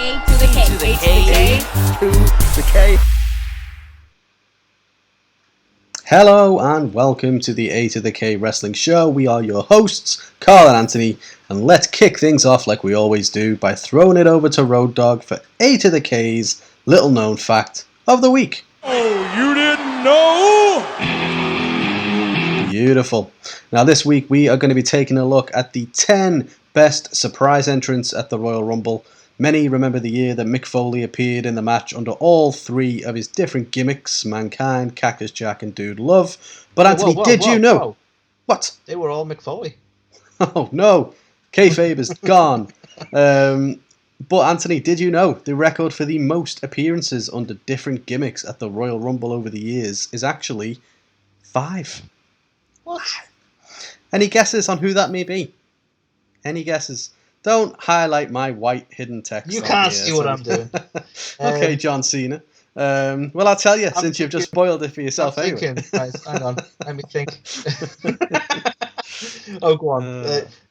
A to the K. A to the K. A to the K. Hello and welcome to the A2theK Wrestling Show. We are your hosts, Carl and Anthony, and let's kick things off like we always do by throwing it over to Road Dogg for A2theK's little known fact of the week. Oh, you didn't know? Beautiful. Now this week we are going to be taking a look at the 10 best surprise entrants at the Royal Rumble. Many remember the year that Mick Foley appeared in the match under all three of his different gimmicks, Mankind, Cactus Jack and Dude Love. But Anthony, did you know? Whoa. What? They were all Mick Foley. Oh no, kayfabe is gone. But Anthony, did you know the record for the most appearances under different gimmicks at the Royal Rumble over the years is actually 5? What? Any guesses on who that may be? Any guesses? Don't highlight my white hidden text. You can't see what I'm doing. Okay, John Cena. Well, I'll tell you, since you've just spoiled it for yourself I'm anyway. thinking. Right, hang on, let me think. Oh, go on.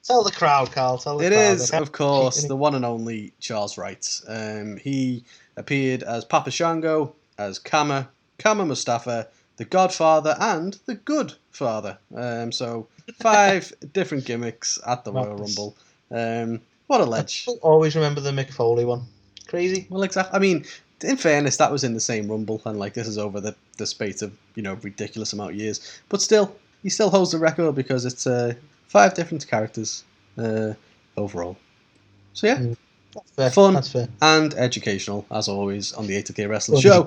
Tell the crowd, Carl. Tell the It crowd. is, of course, the one and only Charles Wright. He appeared as Papa Shango, as Kama Mustafa, the Godfather, and the Good Father. So 5 different gimmicks at the Royal Rumble. What a ledge. I'll always remember the Mick Foley one. Crazy. Well, exactly. I mean, in fairness, that was in the same Rumble, and like this is over the space of ridiculous amount of years. But still, he still holds the record because it's 5 different characters overall. So yeah, That's fair. fun That's fair. and educational as always on the A2theK Wrestling Show.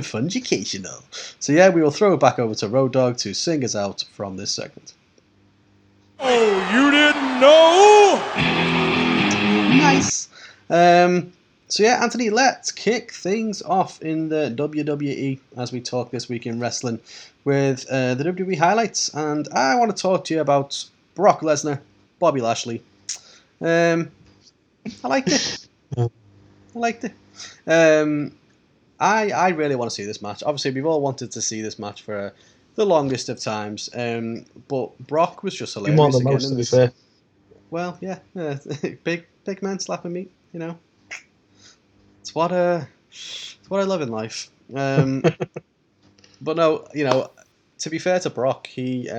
Fungicational. So yeah, we will throw it back over to Road Dogg to sing us out from this segment. Oh, you didn't know? Nice. So yeah, Anthony, let's kick things off in the WWE as we talk this week in wrestling with the WWE highlights, and I want to talk to you about Brock Lesnar, Bobby Lashley. I liked it. I really want to see this match. Obviously, we've all wanted to see this match for the longest of times, but Brock was just hilarious. You want the most, to be fair. Well, yeah, big men slapping meat, It's what I love in life. But no, to be fair to Brock, he's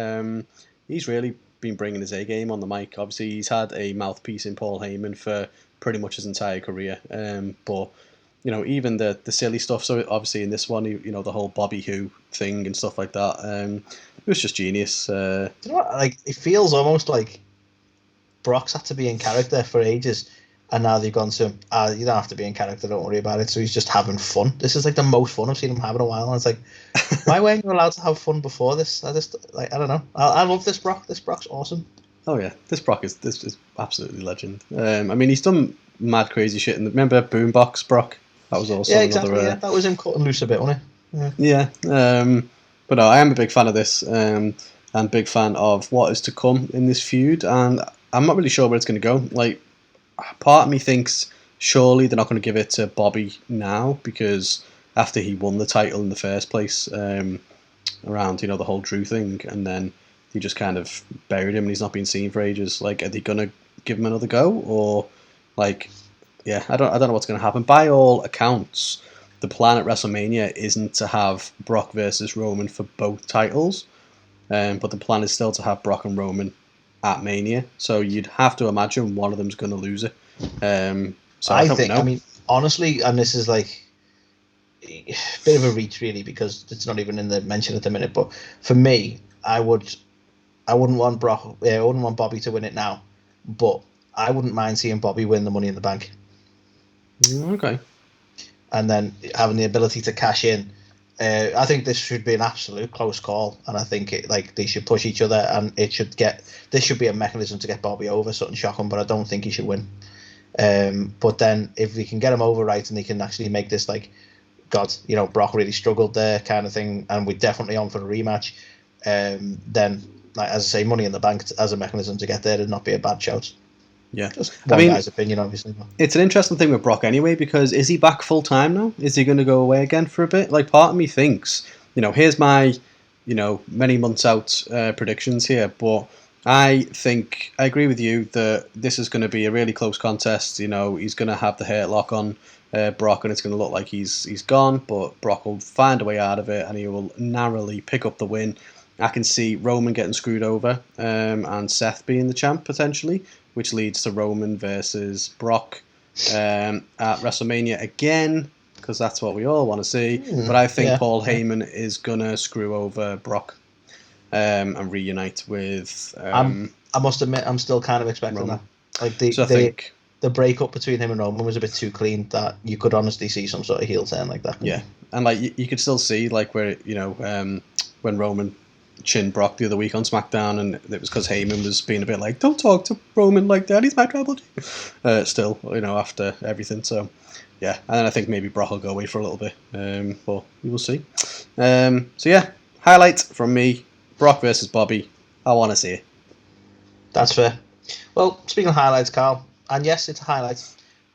really been bringing his A game on the mic. Obviously, he's had a mouthpiece in Paul Heyman for pretty much his entire career. But even the silly stuff. So obviously in this one, the whole Bobby Who thing and stuff like that. It was just genius. Do you know what? Like, it feels almost like Brock's had to be in character for ages, and now they've gone to him. You don't have to be in character. Don't worry about it. So he's just having fun. This is like the most fun I've seen him have in a while. And it's like, why weren't you allowed to have fun before this? I don't know. I love this Brock. This Brock's awesome. Oh yeah, this Brock is absolutely legend. I mean, he's done mad crazy shit. And remember Boombox Brock? That was also exactly. another. Yeah, that was him cutting loose a bit, wasn't it? Yeah. But no, I am a big fan of this, and big fan of what is to come in this feud. And I'm not really sure where it's going to go. Like, part of me thinks surely they're not going to give it to Bobby now, because after he won the title in the first place, around the whole Drew thing, and then he just kind of buried him and he's not been seen for ages. Like, are they going to give him another go, or like? Yeah, I don't know what's going to happen. By all accounts, the plan at WrestleMania isn't to have Brock versus Roman for both titles, but the plan is still to have Brock and Roman at Mania. So you'd have to imagine one of them's going to lose it. So I don't know. I mean, honestly, and this is like a bit of a reach, really, because it's not even in the mention at the minute. But for me, I wouldn't want Brock. I wouldn't want Bobby to win it now, but I wouldn't mind seeing Bobby win the Money in the Bank. Okay. And then having the ability to cash in. I think this should be an absolute close call, and I think they should push each other, and this should be a mechanism to get Bobby over, something shocking, but I don't think he should win. But then if we can get him over right, and he can actually make this Brock really struggled there kind of thing, and we're definitely on for a rematch, then as I say, Money in the Bank as a mechanism to get there would not be a bad shout. Yeah, just one guy's opinion, obviously. It's an interesting thing with Brock anyway, because is he back full time now? Is he going to go away again for a bit? Like, part of me thinks, here's my, many months out predictions here, but I think I agree with you that this is going to be a really close contest. You know, he's going to have the hurt lock on Brock, and it's going to look like he's gone. But Brock will find a way out of it, and he will narrowly pick up the win. I can see Roman getting screwed over, and Seth being the champ potentially, which leads to Roman versus Brock at WrestleMania again, because that's what we all want to see. But I think Paul Heyman is gonna screw over Brock. And reunite with. I must admit, I'm still kind of expecting Roman. that. Like the breakup between him and Roman was a bit too clean that you could honestly see some sort of heel turn like that. Yeah, and like you could still see like where when Roman chinned Brock the other week on SmackDown, and it was because Heyman was being a bit like, "Don't talk to Roman like that. He's my Tribal Chief." Still, after everything, so. Yeah, and then I think maybe Brock will go away for a little bit, but we will see. So yeah, highlight from me. Brock versus Bobby. I want to see it. That's fair. Well, speaking of highlights, Carl, and yes, it's a highlight.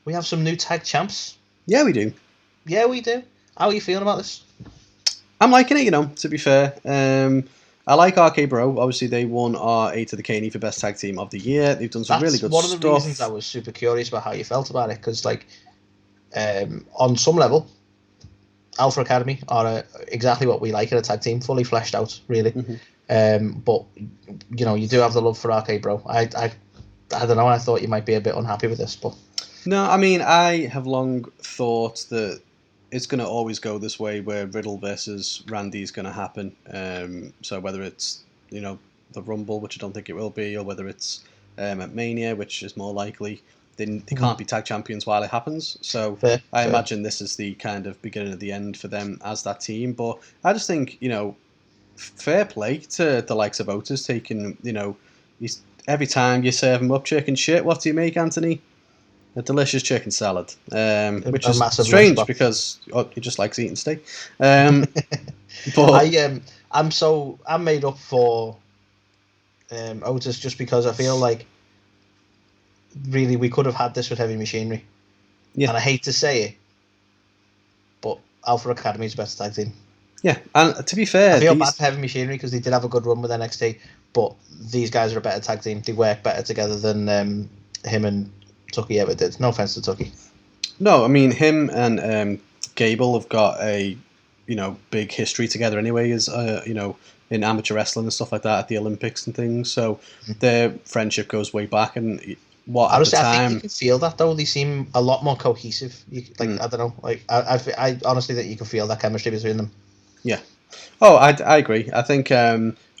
We have some new tag champs. Yeah, we do. Yeah, we do. How are you feeling about this? I'm liking it, to be fair. I like RK Bro. Obviously, they won our A2theK for Best Tag Team of the Year. They've done some really good stuff. That's one of the reasons I was super curious about how you felt about it, because, on some level, Alpha Academy are exactly what we like in a tag team, fully fleshed out, really. Mm-hmm. But you do have the love for RK Bro. I don't know. I thought you might be a bit unhappy with this, but no. I mean, I have long thought that it's going to always go this way, where Riddle versus Randy is going to happen. So whether it's the Rumble, which I don't think it will be, or whether it's at Mania, which is more likely. They can't be tag champions while it happens. So I imagine this is the kind of beginning of the end for them as that team. But I just think, fair play to the likes of Otis taking, every time you serve him up chicken shit, what do you make, Anthony? A delicious chicken salad. Which is strange because he just likes eating steak. But I'm made up for Otis just because I feel like really we could have had this with Heavy Machinery. Yeah. And I hate to say it, but Alpha Academy is the best tag team. Yeah, and to be fair, I feel bad for Heavy Machinery because they did have a good run with NXT, but these guys are a better tag team. They work better together than him and Tucky ever did. No offense to Tucky. No, I mean him and Gable have got a big history together anyway. As in amateur wrestling and stuff like that at the Olympics and things. So their friendship goes way back. And I think you can feel that though. They seem a lot more cohesive. I don't know. I honestly think you can feel that chemistry between them. Yeah. Oh, I agree. I think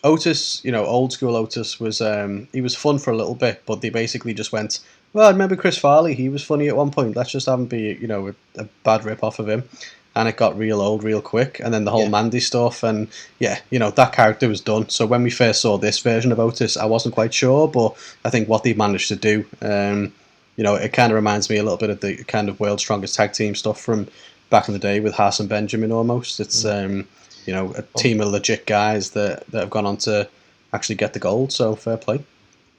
Otis, old school Otis was he was fun for a little bit, but they basically just went, well, I remember Chris Farley. He was funny at one point. Let's just have him be a bad rip off of him. And it got real old real quick. And then the whole Mandy stuff. And that character was done. So when we first saw this version of Otis, I wasn't quite sure. But I think what they've managed to do, it kind of reminds me a little bit of the kind of World's Strongest Tag Team stuff from back in the day with Haas and Benjamin almost. It's, a team of legit guys that have gone on to actually get the gold. So fair play.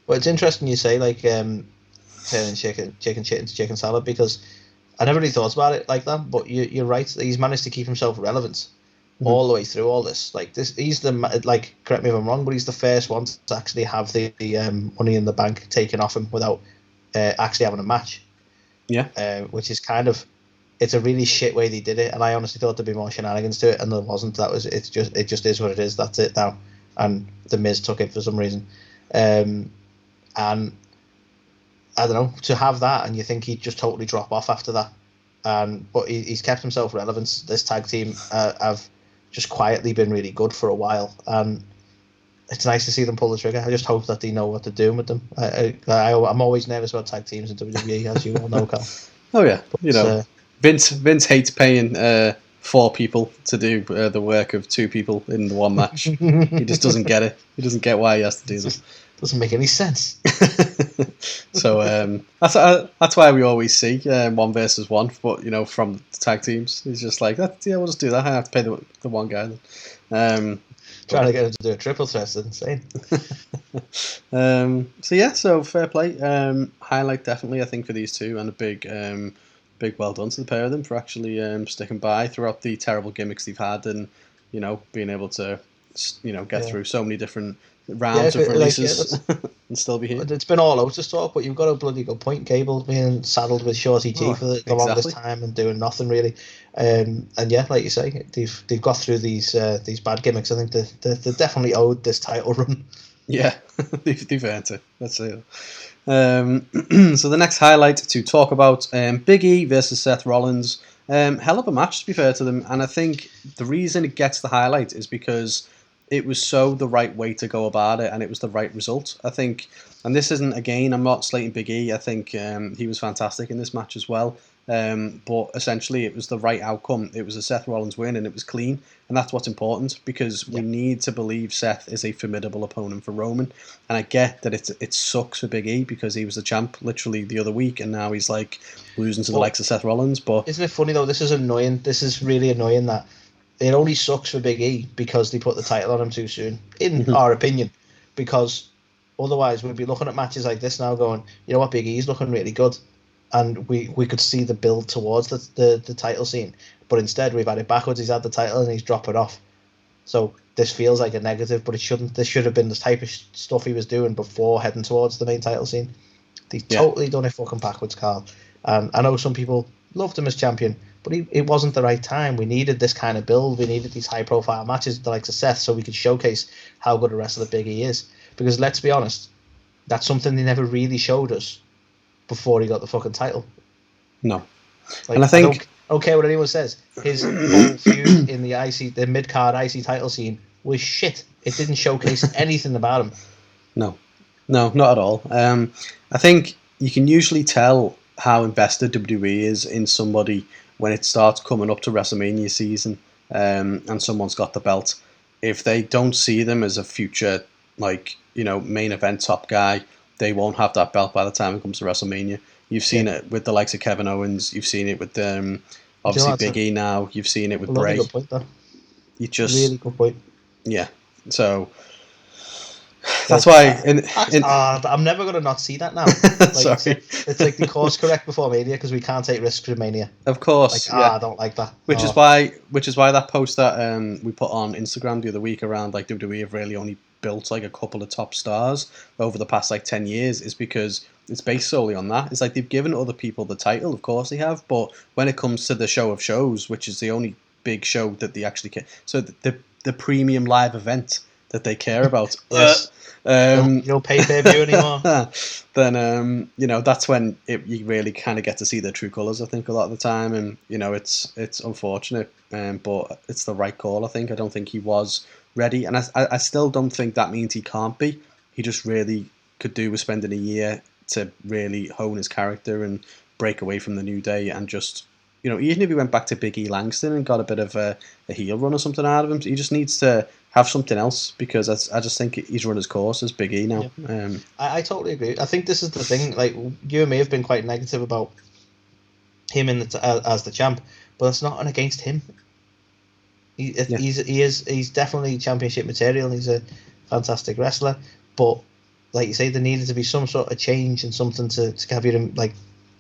Well, it's interesting you say, turning chicken shit into chicken salad, because I never really thought about it like that, but you're right. He's managed to keep himself relevant all the way through all this. He's the correct me if I'm wrong, but he's the first one to actually have the Money in the Bank taken off him without actually having a match. Yeah, which is it's a really shit way they did it, and I honestly thought there'd be more shenanigans to it, and there wasn't. It just is what it is. That's it now, and the Miz took it for some reason, and I don't know, to have that and you think he'd just totally drop off after that. But he's kept himself relevant. This tag team have just quietly been really good for a while. And it's nice to see them pull the trigger. I just hope that they know what they're doing with them. I'm always nervous about tag teams in WWE, as you all know, Carl. Oh, yeah. But, Vince hates paying 4 people to do the work of 2 people in the one match. He just doesn't get it. He doesn't get why he has to do this. Doesn't make any sense. So that's why we always see 1 versus 1, but from the tag teams, he's just like, we'll just do that. I have to pay the one guy then. Trying to get him to do a triple threat is insane. So fair play. Highlight definitely, I think, for these two, and a big well done to the pair of them for actually sticking by throughout the terrible gimmicks they've had, and being able to get through so many different rounds of releases like, and still be here. It's been all out of talk, but you've got a bloody good point. Gable being saddled with Shorty G for the longest time and doing nothing really. And yeah, like you say, they've got through these bad gimmicks. I think they definitely owed this title run. Yeah, they've earned it. Let's say that. So the next highlight to talk about, Big E versus Seth Rollins. Hell of a match, to be fair to them. And I think the reason it gets the highlight is because it was so the right way to go about it, and it was the right result. I think, and this isn't, again, I'm not slating Big E. I think he was fantastic in this match as well. But essentially, it was the right outcome. It was a Seth Rollins win, and it was clean. And that's what's important, because we need to believe Seth is a formidable opponent for Roman. And I get that it sucks for Big E because he was the champ literally the other week, and now he's like losing to the likes of Seth Rollins. But isn't it funny though? This is annoying. This is really annoying that it only sucks for Big E because they put the title on him too soon, in our opinion. Because otherwise, we'd be looking at matches like this now, going, you know what, Big E's looking really good, and we could see the build towards the title scene. But instead, we've had it backwards. He's had the title and he's dropped it off. So this feels like a negative, but it shouldn't. This should have been the type of stuff he was doing before heading towards the main title scene. They totally done it fucking backwards, Carl. And I know some people loved him as champion, but it wasn't the right time. We needed this kind of build. We needed these high-profile matches, the likes of Seth, so we could showcase how good a wrestler Big E is. Because let's be honest, that's something they never really showed us before he got the fucking title. No. Like, and I think... I don't care what anyone says. His whole feud in the mid-card IC title scene was shit. It didn't showcase anything about him. No, not at all. I think you can usually tell how invested WWE is in somebody when it starts coming up to WrestleMania season, and someone's got the belt. If they don't see them as a future, main event top guy, they won't have that belt by the time it comes to WrestleMania. You've seen it with the likes of Kevin Owens. You've seen it with obviously Big E now. You've seen it with Bray. Good point, though. Really good point. Yeah. So that's why. I'm never going to not see that now. Sorry. It's like the course correct before Mania because we can't take risks with Mania. Of course. I don't like that. Which is why that post that we put on Instagram the other week around like WWE have really only built like a couple of top stars over the past 10 years is because it's based solely on that. It's like they've given other people the title, of course they have, but when it comes to the show of shows, which is the only big show that they actually care, so the premium live event that they care about, yes. You don't pay per-view anymore. Then that's when you really kind of get to see their true colours, I think, a lot of the time, and it's unfortunate, but it's the right call. I think. I don't think he was ready, and I still don't think that means he can't be. He just really could do with spending a year to really hone his character and break away from the New Day, and just even if he went back to Big E Langston and got a bit of a heel run or something out of him, he just needs to have something else, because I just think he's run his course as Big E now. Yeah. I totally agree. I think this is the thing. Like, you and me have been quite negative about him as the champ, but it's not against him. He's definitely championship material. And he's a fantastic wrestler, but like you say, there needed to be some sort of change and something to have him, like,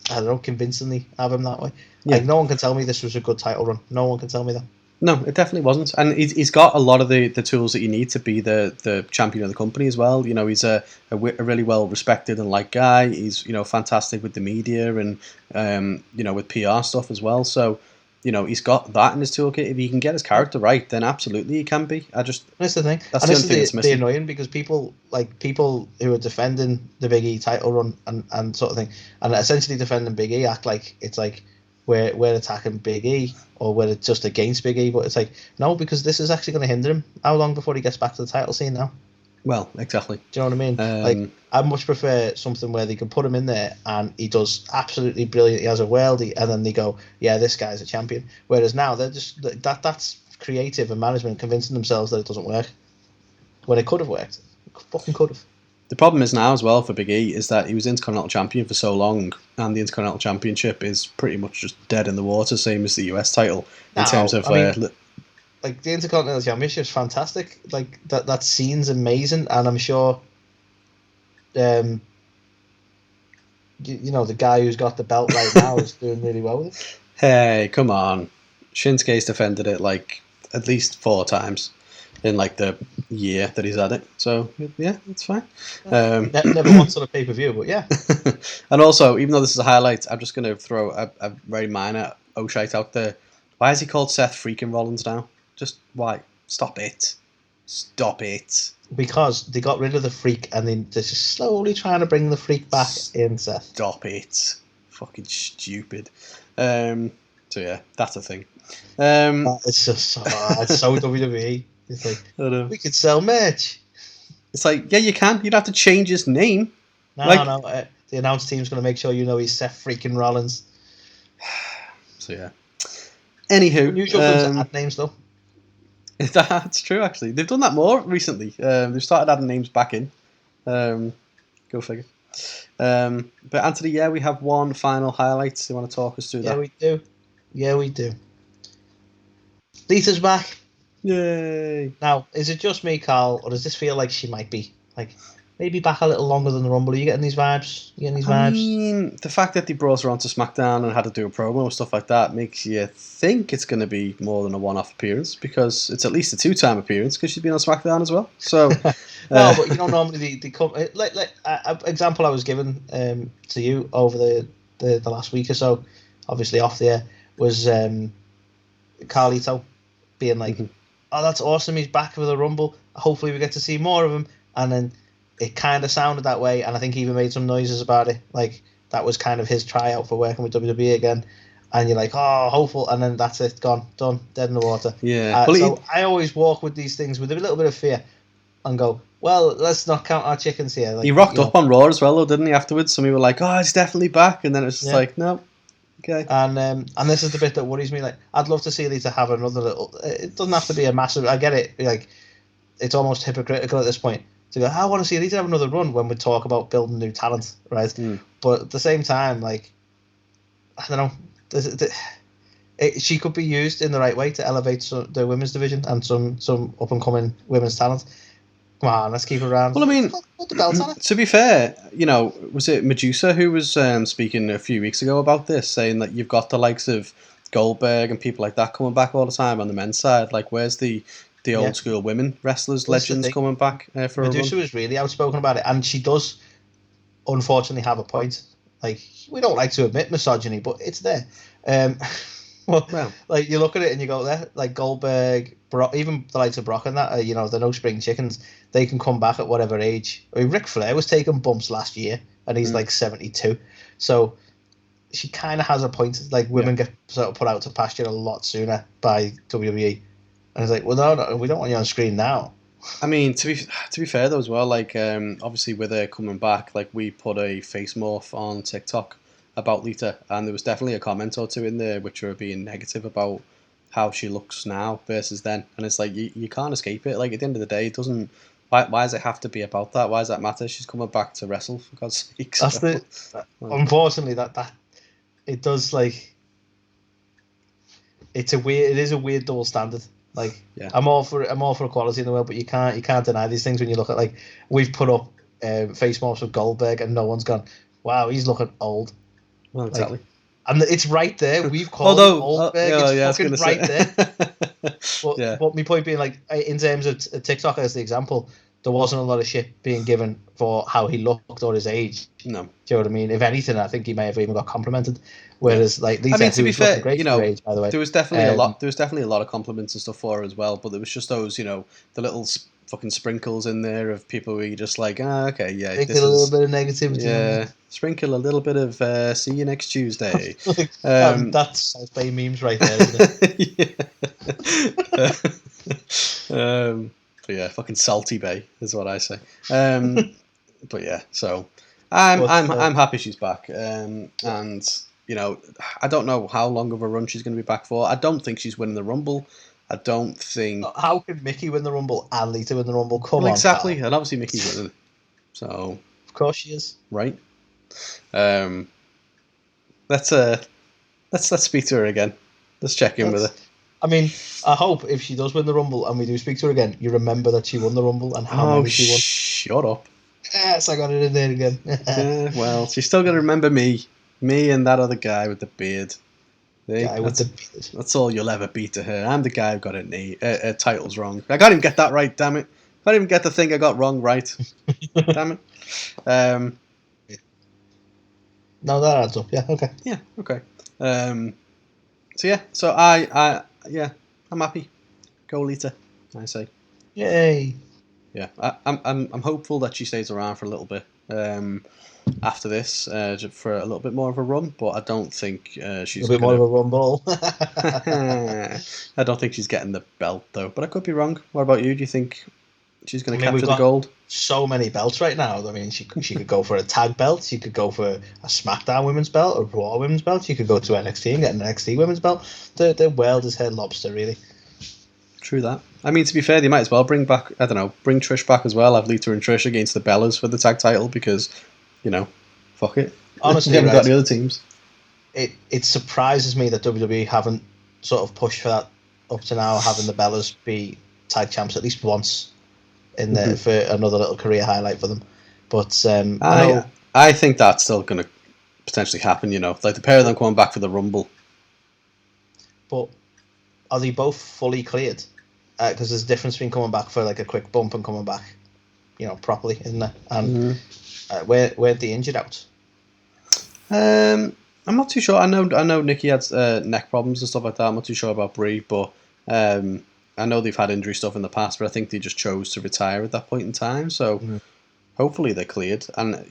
I don't know, convincingly have him that way. Yeah. Like, no one can tell me this was a good title run. No one can tell me that. No, it definitely wasn't. And he's got a lot of the tools that you need to be the champion of the company as well. He's a really well respected and liked guy. He's fantastic with the media and with PR stuff as well. So he's got that in his toolkit. If he can get his character right, then absolutely he can be. That's the thing. That's and the only thing that's missing. The annoying, because people who are defending the Big E title run and sort of thing, and essentially defending Big E, act like it's like we're attacking Big E or we're just against Big E, but it's like, no, because this is actually going to hinder him. How long before he gets back to the title scene now? Well, exactly. Do you know what I mean? I much prefer something where they can put him in there and he does absolutely brilliant. He has a world, and then they go, yeah, this guy's a champion. Whereas now they're just that's creative and management convincing themselves that it doesn't work when it could have worked. It fucking could have. The problem is now as well for Big E is that he was Intercontinental Champion for so long, and the Intercontinental Championship is pretty much just dead in the water, same as the US title in terms of. Like, the Intercontinental Championship is fantastic. Like, that scene's amazing, and I'm sure, the guy who's got the belt right now is doing really well with it. Hey, come on. Shinsuke's defended it, at least 4 times. in like the year that he's had it. So yeah, it's fine. Never once on a pay-per-view, but yeah. And also, even though this is a highlight, I'm just going to throw a very minor Oh Shite out there. Why is he called Seth freaking Rollins now? Just why? Stop it. Stop it. Because they got rid of the freak and they're just slowly trying to bring the freak back in, Seth. Stop it. Fucking stupid. So yeah, that's a thing. It's just it's so WWE. It's like, we could sell merch. It's like, yeah, you can. You'd have to change his name. No. The announce team's going to make sure you know he's Seth freaking Rollins. So yeah. Anywho, unusual to add names though. That's true. Actually, they've done that more recently. They've started adding names back in. Go figure. But Anthony, yeah, we have one final highlight. You want to talk us through that? Yeah, we do. Lita's back. Yay! Now, is it just me, Carl, or does this feel like she might be maybe back a little longer than the Rumble? Are you getting these vibes? I mean, the fact that they brought her onto SmackDown and had to do a promo and stuff like that makes you think it's going to be more than a one-off appearance, because it's at least a 2-time appearance because she's been on SmackDown as well. So, no, but normally they come like example I was given to you over the last week or so, obviously off the air, was Carlito being like, "Oh, that's awesome! He's back for the Rumble. Hopefully, we get to see more of him." And then it kind of sounded that way, and I think he even made some noises about it. Like that was kind of his tryout for working with WWE again. And you're like, "Oh, hopeful," and then that's it, gone, done, dead in the water. Yeah. So I always walk with these things with a little bit of fear, and go, "Well, let's not count our chickens here." Like, he rocked up on Raw as well, though, didn't he? Afterwards, some people were like, "Oh, he's definitely back," and then it's just like, "No." Okay. And this is the bit that worries me. Like, I'd love to see Lita have another little. It doesn't have to be a massive. I get it. Like, it's almost hypocritical at this point to go, I want to see Lita have another run when we talk about building new talent, right? But at the same time, like, I don't know. She could be used in the right way to elevate the women's division and some up and coming women's talent. Come on, let's keep her around. Well, I mean, put the belt on it. To be fair, was it Medusa who was speaking a few weeks ago about this, saying that you've got the likes of Goldberg and people like that coming back all the time on the men's side? Like, where's the old school women wrestlers, legends coming back for Medusa was really outspoken about it, and she does unfortunately have a point. Like, we don't like to admit misogyny, but it's there. Well, like, you look at it and you go there, like Goldberg, Brock, even the likes of Brock and that, they're no spring chickens. They can come back at whatever age. I mean, Ric Flair was taking bumps last year, and he's like 72. So she kind of has a point. Like, women get sort of put out to pasture a lot sooner by WWE. And it's like, well, no, we don't want you on screen now. I mean, to be fair though as well, like obviously with her coming back, like we put a face morph on TikTok about Lita, and there was definitely a comment or two in there which were being negative about how she looks now versus then, and it's like you can't escape it. Like, at the end of the day, it doesn't. Why does it have to be about that? Why does that matter? She's coming back to wrestle, for God's sake. Unfortunately, that it does, like, it is a weird double standard. Like, I'm all for equality in the world, but you can't deny these things when you look at, like, we've put up face morphs with Goldberg and no one's gone, wow, he's looking old. Well, exactly. Like, and it's right there. We've called it Goldberg. It's fucking right there. But my point being, like, in terms of TikTok as the example, there wasn't a lot of shit being given for how he looked or his age. No. Do you know what I mean? If anything, I think he may have even got complimented. Whereas, like, Lisa, I mean, to be fair, great for her age, by the way, there was definitely a lot. There was definitely a lot of compliments and stuff for her as well. But there was just those, the little fucking sprinkles in there of people where you're just like, okay, yeah, this is a little bit of negativity. Yeah, sprinkle a little bit of see you next Tuesday. That's South Bay memes right there, isn't it? But yeah, fucking salty bay is what I say. But yeah, so I'm happy she's back, and I don't know how long of a run she's going to be back for. I don't think she's winning the Rumble. I don't think. How can Mickey win the Rumble and Lita win the Rumble? Come on, exactly, pal. and obviously Mickey's winning. So of course she is. Right. Let's speak to her again. Let's check in with her. I mean, I hope if she does win the Rumble and we do speak to her again, you remember that she won the Rumble and how many she won. Shut up. Yes, I got it in there again. Well, she's still going to remember me and that other guy with the beard. Guy with the That's all you'll ever be to her. I'm the guy who got titles wrong. I can't even get that right, damn it. I can't even get the thing I got wrong right. Damn it. No, that adds up. Yeah, okay. Yeah, okay. So I'm happy. Go Lita, I say. Yay. Yeah, I'm hopeful that she stays around for a little bit after this for a little bit more of a run, but I don't think she's a bit more of a rumble. I don't think she's getting the belt though, but I could be wrong. What about you? Do you think she's going to capture we've the got gold? So many belts right now. I mean, she could go for a tag belt. She could go for a SmackDown women's belt, a Raw women's belt. She could go to NXT and get an NXT women's belt. The world is her lobster, really. True that. I mean, to be fair, they might as well bring Trish back as well. Have Lita and Trish against the Bellas for the tag title because, fuck it. Honestly, they haven't got the other teams. It surprises me that WWE haven't sort of pushed for that up to now, having the Bellas be tag champs at least once in there for another little career highlight for them. But I think that's still going to potentially happen. Like the pair of them coming back for the Rumble. But are they both fully cleared? Because there's a difference between coming back for like a quick bump and coming back, properly, isn't there? And where they injured out? I'm not too sure. I know Nikki had neck problems and stuff like that. I'm not too sure about Brie, but I know they've had injury stuff in the past, but I think they just chose to retire at that point in time. So hopefully they're cleared. And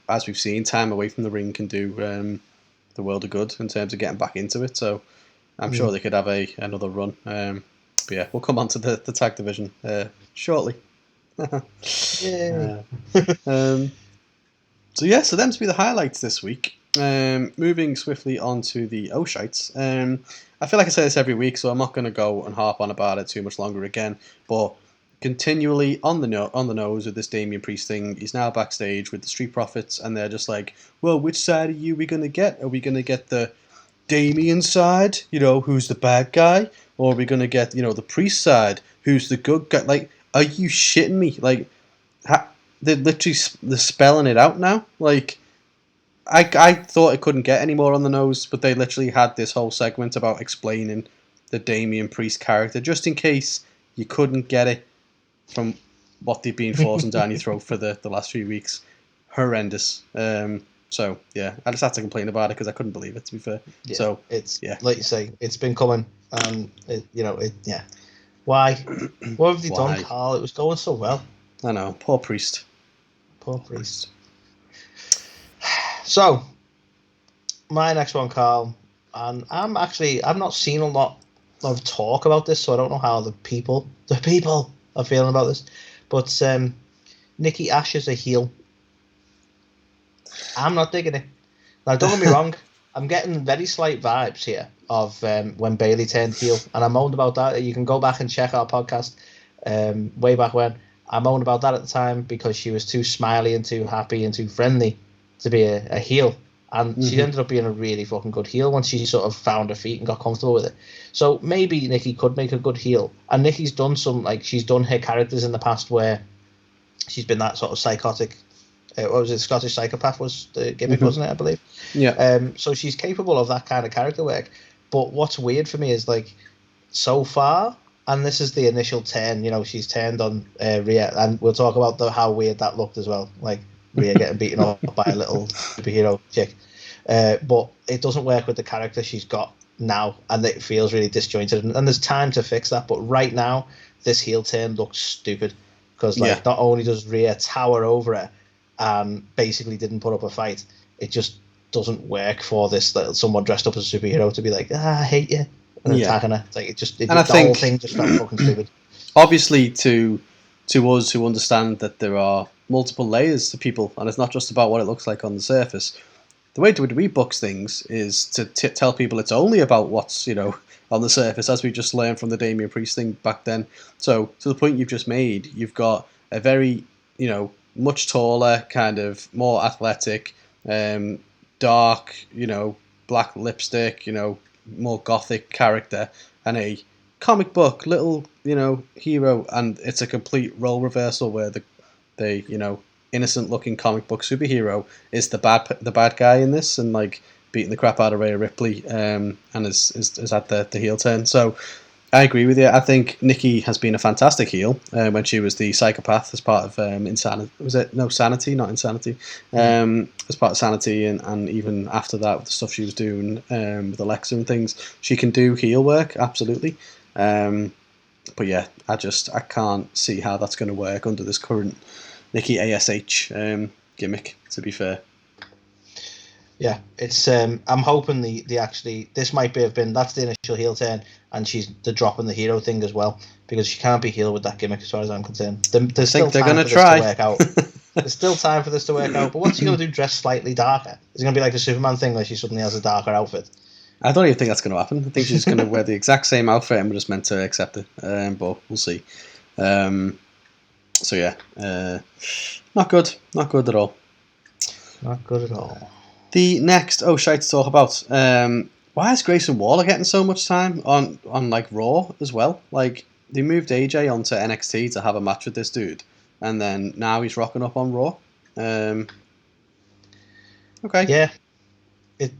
as we've seen, time away from the ring can do the world of good in terms of getting back into it. So I'm sure they could have another run. But yeah, we'll come on to the tag division shortly. Yeah. So them to be the highlights this week. Moving swiftly on to the Oh Shites. I feel like I say this every week, so I'm not going to go and harp on about it too much longer again. But continually on the nose with this Damian Priest thing. He's now backstage with the Street Profits, and they're just like, well, which side are we going to get? Are we going to get the Damian side, who's the bad guy? Or are we going to get, the Priest side, who's the good guy? Like, are you shitting me? Like, they're literally spelling it out now. Like, I thought it couldn't get any more on the nose, but they literally had this whole segment about explaining the Damian Priest character, just in case you couldn't get it from what they've been forcing down your throat for the last few weeks. Horrendous. So, yeah, I just had to complain about it because I couldn't believe it, to be fair. Yeah, so, like you say, it's been coming. Why? What have they done, Carl? It was going so well. I know. Poor Priest. Poor Priest. So, my next one, Carl, and I've not seen a lot of talk about this, so I don't know how the people are feeling about this. But Nikki Ash is a heel. I'm not digging it. Now, don't get me wrong. I'm getting very slight vibes here of when Bayley turned heel, and I moaned about that. You can go back and check our podcast way back when. I moaned about that at the time because she was too smiley and too happy and too friendly to be a heel. And she ended up being a really fucking good heel once she sort of found her feet and got comfortable with it. So maybe Nikki could make a good heel. And Nikki's done she's done her characters in the past where she's been that sort of psychotic. What was it? Scottish psychopath was the gimmick, wasn't it? I believe. Yeah. So she's capable of that kind of character work. But what's weird for me is like so far, and this is the initial turn. She's turned on Rhea, and we'll talk about how weird that looked as well. Like Rhea getting beaten up by a little superhero chick. But it doesn't work with the character she's got now, and it feels really disjointed. And there's time to fix that. But right now, this heel turn looks stupid because not only does Rhea tower over her and basically didn't put up a fight, it just doesn't work for this someone dressed up as a superhero to be like, I hate you, and attacking her. It's like the whole thing just felt fucking stupid. Obviously, to us who understand that there are multiple layers to people, and it's not just about what it looks like on the surface. The way WWE books things is to tell people it's only about what's on the surface, as we just learned from the Damian Priest thing back then. So to the point you've just made, you've got a very much taller, kind of more athletic, dark, black lipstick, more gothic character, and a comic book little, hero, and it's a complete role reversal where the innocent looking comic book superhero is the bad guy in this, and like beating the crap out of Rhea Ripley, and is at the heel turn. So I agree with you. I think Nikki has been a fantastic heel when she was the psychopath as part of Insanity. Was it? No, Sanity, not Insanity. As part of Sanity, and even after that, with the stuff she was doing with Alexa and things, she can do heel work, absolutely. But yeah, I can't see how that's going to work under this current Nikki ASH gimmick, to be fair. Yeah, it's. I'm hoping the actually this might have been that's the initial heel turn, and she's the dropping the hero thing as well, because she can't be heel with that gimmick as far as I'm concerned. There's still time for this to work out. There's still time for this to work out. But what's she going to do? Dress slightly darker? Is it going to be like a Superman thing where she suddenly has a darker outfit? I don't even think that's going to happen. I think she's going to wear the exact same outfit, and we're just meant to accept it. But we'll see. So yeah, not good at all. Not good at all. The next Shites to talk about. Why is Grayson Waller getting so much time on like Raw as well? Like, they moved AJ onto NXT to have a match with this dude, and then now he's rocking up on Raw. Okay. Yeah. It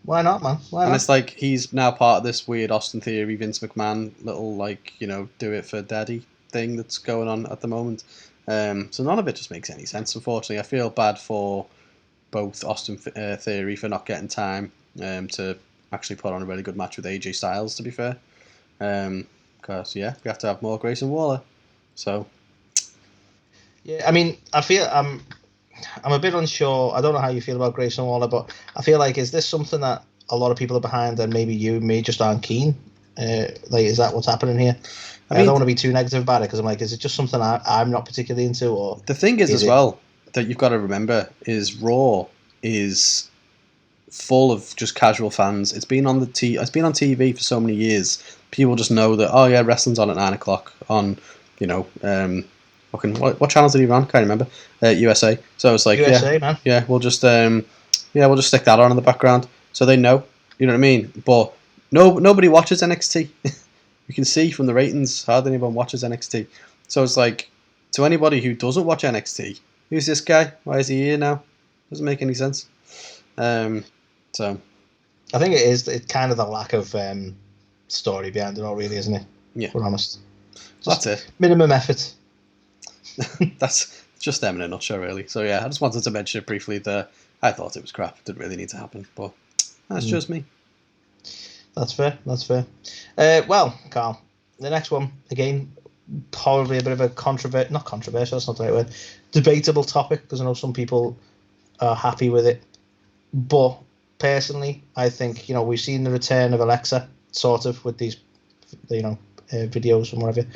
why not, man? Why not? It's like he's now part of this weird Austin Theory, Vince McMahon little do it for daddy thing that's going on at the moment. So none of it just makes any sense. Unfortunately, I feel bad for both Austin Theory for not getting time to actually put on a really good match with AJ Styles, to be fair. Because, we have to have more Grayson Waller. So, yeah, I mean, I feel I'm a bit unsure. I don't know how you feel about Grayson Waller, but I feel like, is this something that a lot of people are behind, and maybe you and me just aren't keen? Is that what's happening here? I don't want to be too negative about it, because I'm like, is it just something I'm not particularly into? Or the thing is as well, that you've got to remember is Raw is full of just casual fans. It's been on it's been on TV for so many years. People just know that wrestling's on at 9:00 on what channels did he run? Can't remember. USA. So it's like USA, man. Yeah, we'll just stick that on in the background so they know. You know what I mean? But nobody watches NXT. You can see from the ratings hardly anyone watches NXT. So it's like, to anybody who doesn't watch NXT, who's this guy? Why is he here now? Doesn't make any sense. So I think it's kind of the lack of story behind it all, really, isn't it? Yeah, we're honest. That's it. Minimum effort. That's just them in a nutshell, really. So yeah, I just wanted to mention it briefly. I thought it was crap. It didn't really need to happen, but that's just me. That's fair. Well, Carl, the next one, again, probably a bit of a not controversial, that's not the right word, debatable topic, because I know some people are happy with it. But personally, I think, we've seen the return of Alexa, sort of, with these, videos and whatever.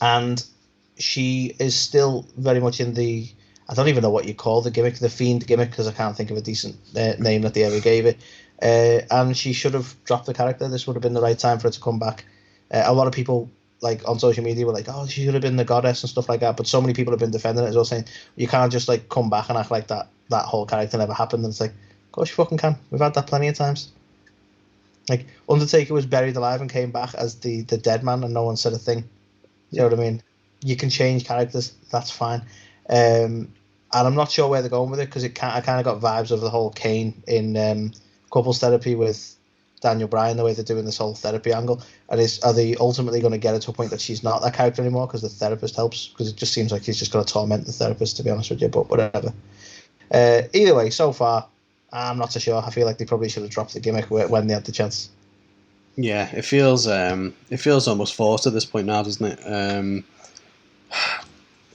And she is still very much in the, I don't even know what you call the gimmick, the Fiend gimmick, because I can't think of a decent name that they ever gave it. And she should have dropped the character. This would have been the right time for her to come back. A lot of people, like, on social media were like, oh, she should have been the goddess and stuff like that. But so many people have been defending it as well, saying you can't just, like, come back and act like that whole character never happened. And it's like, of course you fucking can. We've had that plenty of times. Like, Undertaker was buried alive and came back as the dead man, and no one said a thing. You know what I mean? You can change characters. That's fine. And I'm not sure where they're going with it, because I kind of got vibes of the whole Kane in couples therapy with Daniel Bryan, the way they're doing this whole therapy angle. And are they ultimately going to get it to a point that she's not that character anymore because the therapist helps? Because it just seems like he's just going to torment the therapist, to be honest with you, but whatever. Either way, so far, I'm not so sure. I feel like they probably should have dropped the gimmick when they had the chance. Yeah, it feels almost forced at this point now, doesn't it?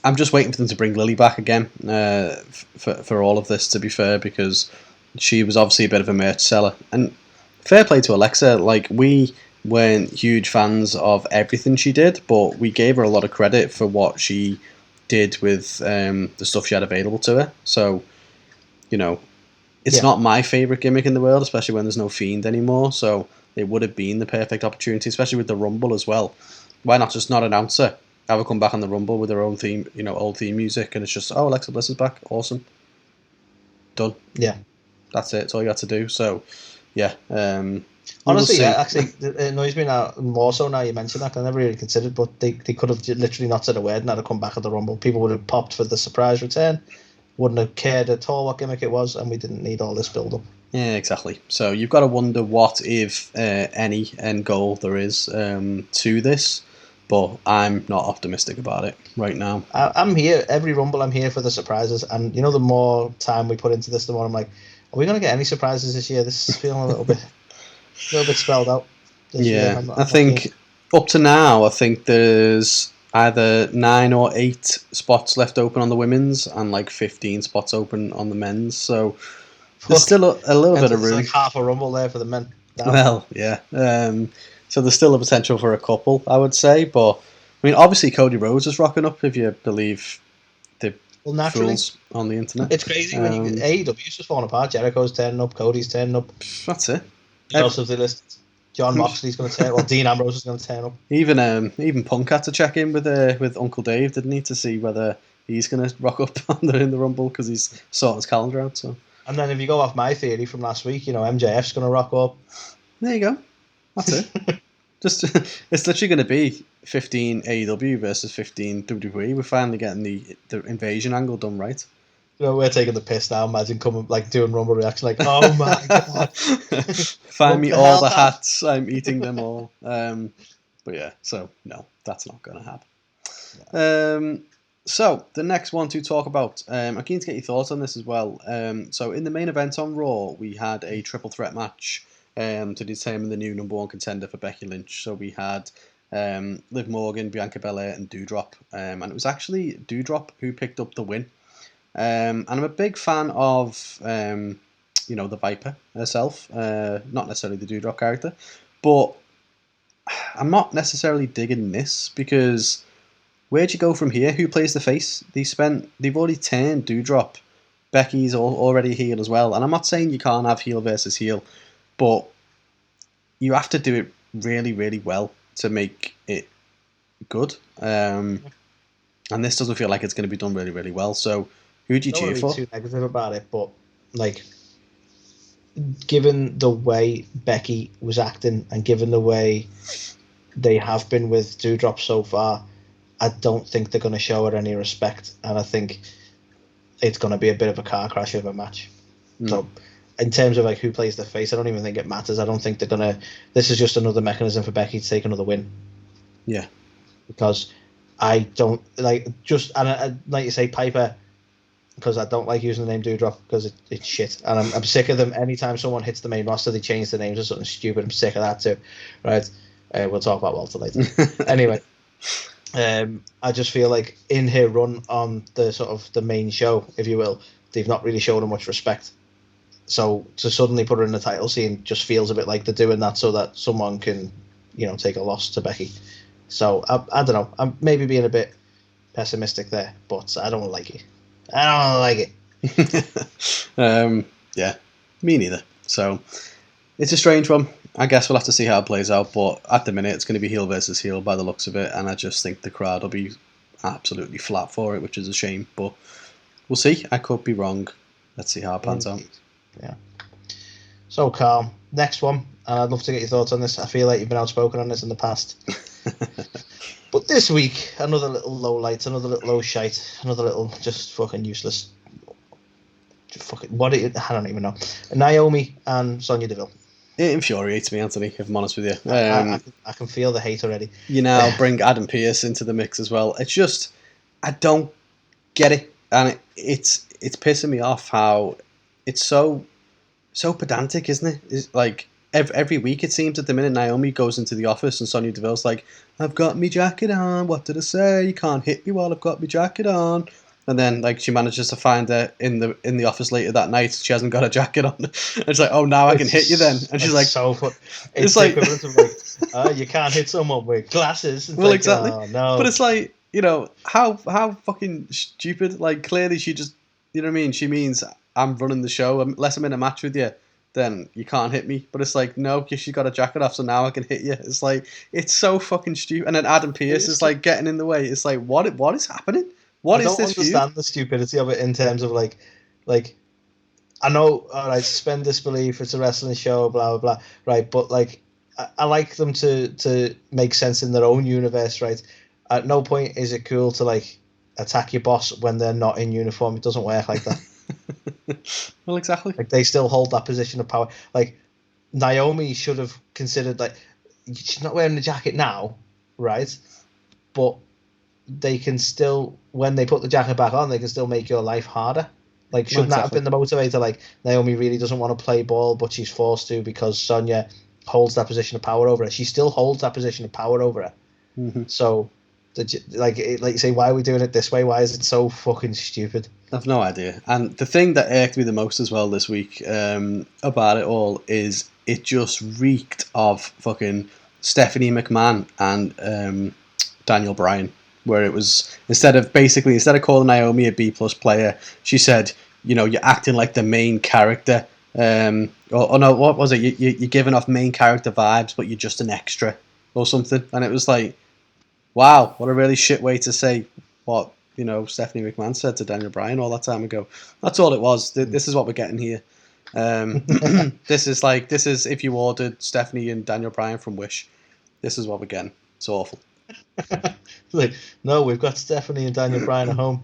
I'm just waiting for them to bring Lily back again for all of this, to be fair, because she was obviously a bit of a merch seller. And fair play to Alexa. Like, we weren't huge fans of everything she did, but we gave her a lot of credit for what she did with the stuff she had available to her. So, it's not my favourite gimmick in the world, especially when there's no Fiend anymore. So it would have been the perfect opportunity, especially with the Rumble as well. Why not just not announce her? Have her come back on the Rumble with her own theme, old theme music, and it's just, Alexa Bliss is back. Awesome. Done. Yeah. That's it. That's all you got to do. So, yeah. Honestly, actually, it annoys me now, more so now you mention that, 'cause I never really considered, but they could have literally not said a word and had to come back at the Rumble. People would have popped for the surprise return, wouldn't have cared at all what gimmick it was, and we didn't need all this build up. Yeah, exactly. So you've got to wonder what, if any, end goal there is to this. But I'm not optimistic about it right now. I'm here every Rumble. I'm here for the surprises, and the more time we put into this, the more I'm like, are we going to get any surprises this year? This is feeling a little bit spelled out. This year. I'm I think up to now, I think there's either 9 or 8 spots left open on the women's and like 15 spots open on the men's. So there's still a little bit of room. Like half a Rumble there for the men. Damn. Well, yeah. So there's still a potential for a couple, I would say. But I mean, obviously Cody Rhodes is rocking up if you believe the fools on the internet. It's crazy when AEW's just falling apart. Jericho's turning up, Cody's turning up. That's it. Also, the list. John Moxley's going to turn up. Well, Dean Ambrose is going to turn up. Even Punk had to check in with Uncle Dave, didn't he, to see whether he's going to rock up in the Rumble because he's sorting his calendar out. So. And then if you go off my theory from last week, MJF's going to rock up. There you go. That's it. Just it's literally going to be 15 AEW versus 15 WWE. We're finally getting the invasion angle done right. We're taking the piss now. Imagine coming doing Rumble reaction oh my god! Find me all the hats. I'm eating them all. But yeah, so no, that's not going to happen. Yeah. So the next one to talk about, I'm keen to get your thoughts on this as well. So in the main event on Raw, we had a triple threat match to determine the new number 1 contender for Becky Lynch. So we had Liv Morgan, Bianca Belair, and Doudrop, and it was actually Doudrop who picked up the win. And I'm a big fan of, the Viper herself, not necessarily the Doudrop character, but I'm not necessarily digging this because where'd you go from here? Who plays the face? They've already turned Doudrop. Becky's already heel as well, and I'm not saying you can't have heel versus heel, but you have to do it really, really well to make it good. And this doesn't feel like it's going to be done really, really well. So. Who do you cheer for? I don't want to be too negative about it, but given the way Becky was acting and given the way they have been with Doudrop so far, I don't think they're going to show her any respect, and I think it's going to be a bit of a car crash of a match. So, in terms of who plays the face, I don't even think it matters. I don't think they're going to. This is just another mechanism for Becky to take another win. Yeah, because I don't like you say Piper. Because I don't like using the name Doudrop because it's shit, and I'm sick of them. Anytime someone hits the main roster, they change the names or something stupid. I'm sick of that too. Right? We'll talk about Walter later. Anyway, I just feel like in her run on the sort of the main show, if you will, they've not really shown her much respect. So to suddenly put her in the title scene just feels a bit like they're doing that so that someone can, take a loss to Becky. So I don't know. I'm maybe being a bit pessimistic there, but I don't like it. I don't like it. Yeah, me neither. So it's a strange one. I guess we'll have to see how it plays out. But at the minute, it's going to be heel versus heel by the looks of it. And I just think the crowd will be absolutely flat for it, which is a shame. But we'll see. I could be wrong. Let's see how it pans out. Yeah. So, Carl, next one. And I'd love to get your thoughts on this. I feel like you've been outspoken on this in the past. But this week, another little low light, another little low shite, another little just fucking useless. I don't even know. Naomi and Sonya Deville. It infuriates me, Anthony, if I'm honest with you. I can feel the hate already. You now bring Adam Pearce into the mix as well. It's just, I don't get it. And it's pissing me off how it's so pedantic, isn't it? It's like, every week it seems at the minute Naomi goes into the office and Sonya Deville's like, I've got me jacket on, what did I say? You can't hit me while I've got me jacket on. And then she manages to find her in the office later that night. She hasn't got a jacket on. And she's like, oh, now I can hit you then. And she's like, so fun. It's like the equivalent of you can't hit someone with glasses. It's exactly. Oh, no. But it's like, how fucking stupid. Like, clearly she just, you know what I mean? She means I'm running the show. Unless I'm in a match with you, then you can't hit me. But it's like, no, she's got a jacket off, so now I can hit you. It's like, it's so fucking stupid. And then Adam Pearce is like getting in the way. It's like, what is happening? What is this? I don't understand the stupidity of it in terms of like, I know, all right, suspend disbelief. It's a wrestling show, blah blah blah, right? But I like them to make sense in their own universe, right? At no point is it cool to attack your boss when they're not in uniform. It doesn't work like that. Well, exactly. Like, they still hold that position of power. Like, Naomi should have considered, like, she's not wearing the jacket now, right? But they can still, when they put the jacket back on, they can still make your life harder. Like, shouldn't that have been the motivator? Like, Naomi really doesn't want to play ball, but she's forced to because Sonya holds that position of power over her. She still holds that position of power over her. Mm-hmm. So, like you say, why are we doing it this way? Why is it so fucking stupid? I've no idea. And the thing that irked me the most as well this week about it all is it just reeked of fucking Stephanie McMahon and Daniel Bryan, where it was instead of calling Naomi a B+ player, she said, you know, you're acting like the main character. Or no, what was it? You're giving off main character vibes, but you're just an extra or something. And it was like, wow, what a really shit way to say what, you know, Stephanie McMahon said to Daniel Bryan all that time ago. That's all it was. This is what we're getting here. This is if you ordered Stephanie and Daniel Bryan from Wish. This is what we're getting. It's awful. Like, no, we've got Stephanie and Daniel Bryan at home.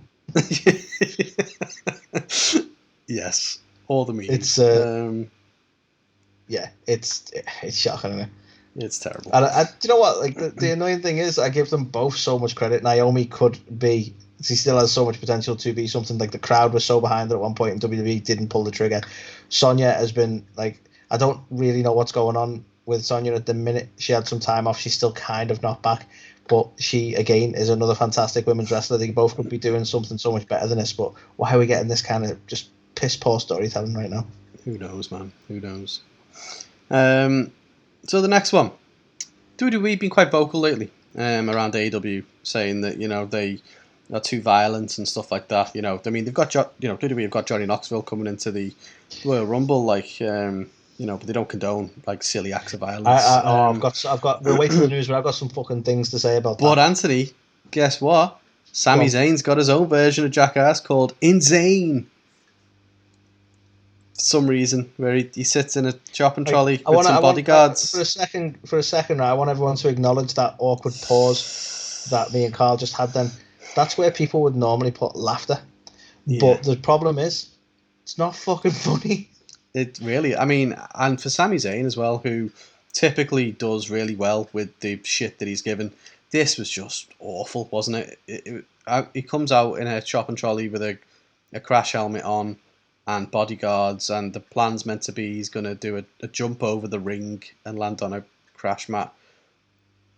Yes, all the memes. It's yeah, it's shocking, isn't it? It's terrible. And do you know what? Like, the annoying thing is, I give them both so much credit. Naomi could be, she still has so much potential to be something. Like, the crowd was so behind her at one point, and WWE didn't pull the trigger. Sonya has been, like, I don't really know what's going on with Sonya at the minute. She had some time off. She's still kind of not back. But she, again, is another fantastic women's wrestler. They both could be doing something so much better than this. But why are we getting this kind of just piss-poor storytelling right now? Who knows, man? Who knows? So the next one. WWE been quite vocal lately around AEW, saying that, you know, they are too violent and stuff like that. You know, I mean, they've got WWE have got Johnny Knoxville coming into the Royal Rumble, like, you know, but they don't condone like silly acts of violence. I've got. We'll wait for the news, but I've got some fucking things to say about that. But Anthony, guess what? Sami Zayn's got his own version of Jackass called Insane. For some reason, where he sits in a shopping trolley with some bodyguards. For a second, I want everyone to acknowledge that awkward pause that me and Carl just had then. That's where people would normally put laughter. Yeah. But the problem is, it's not fucking funny. It really, I mean, and for Sami Zayn as well, who typically does really well with the shit that he's given, this was just awful, wasn't it? He comes out in a shopping trolley with a crash helmet on and bodyguards, and the plan's meant to be he's going to do a jump over the ring and land on a crash mat.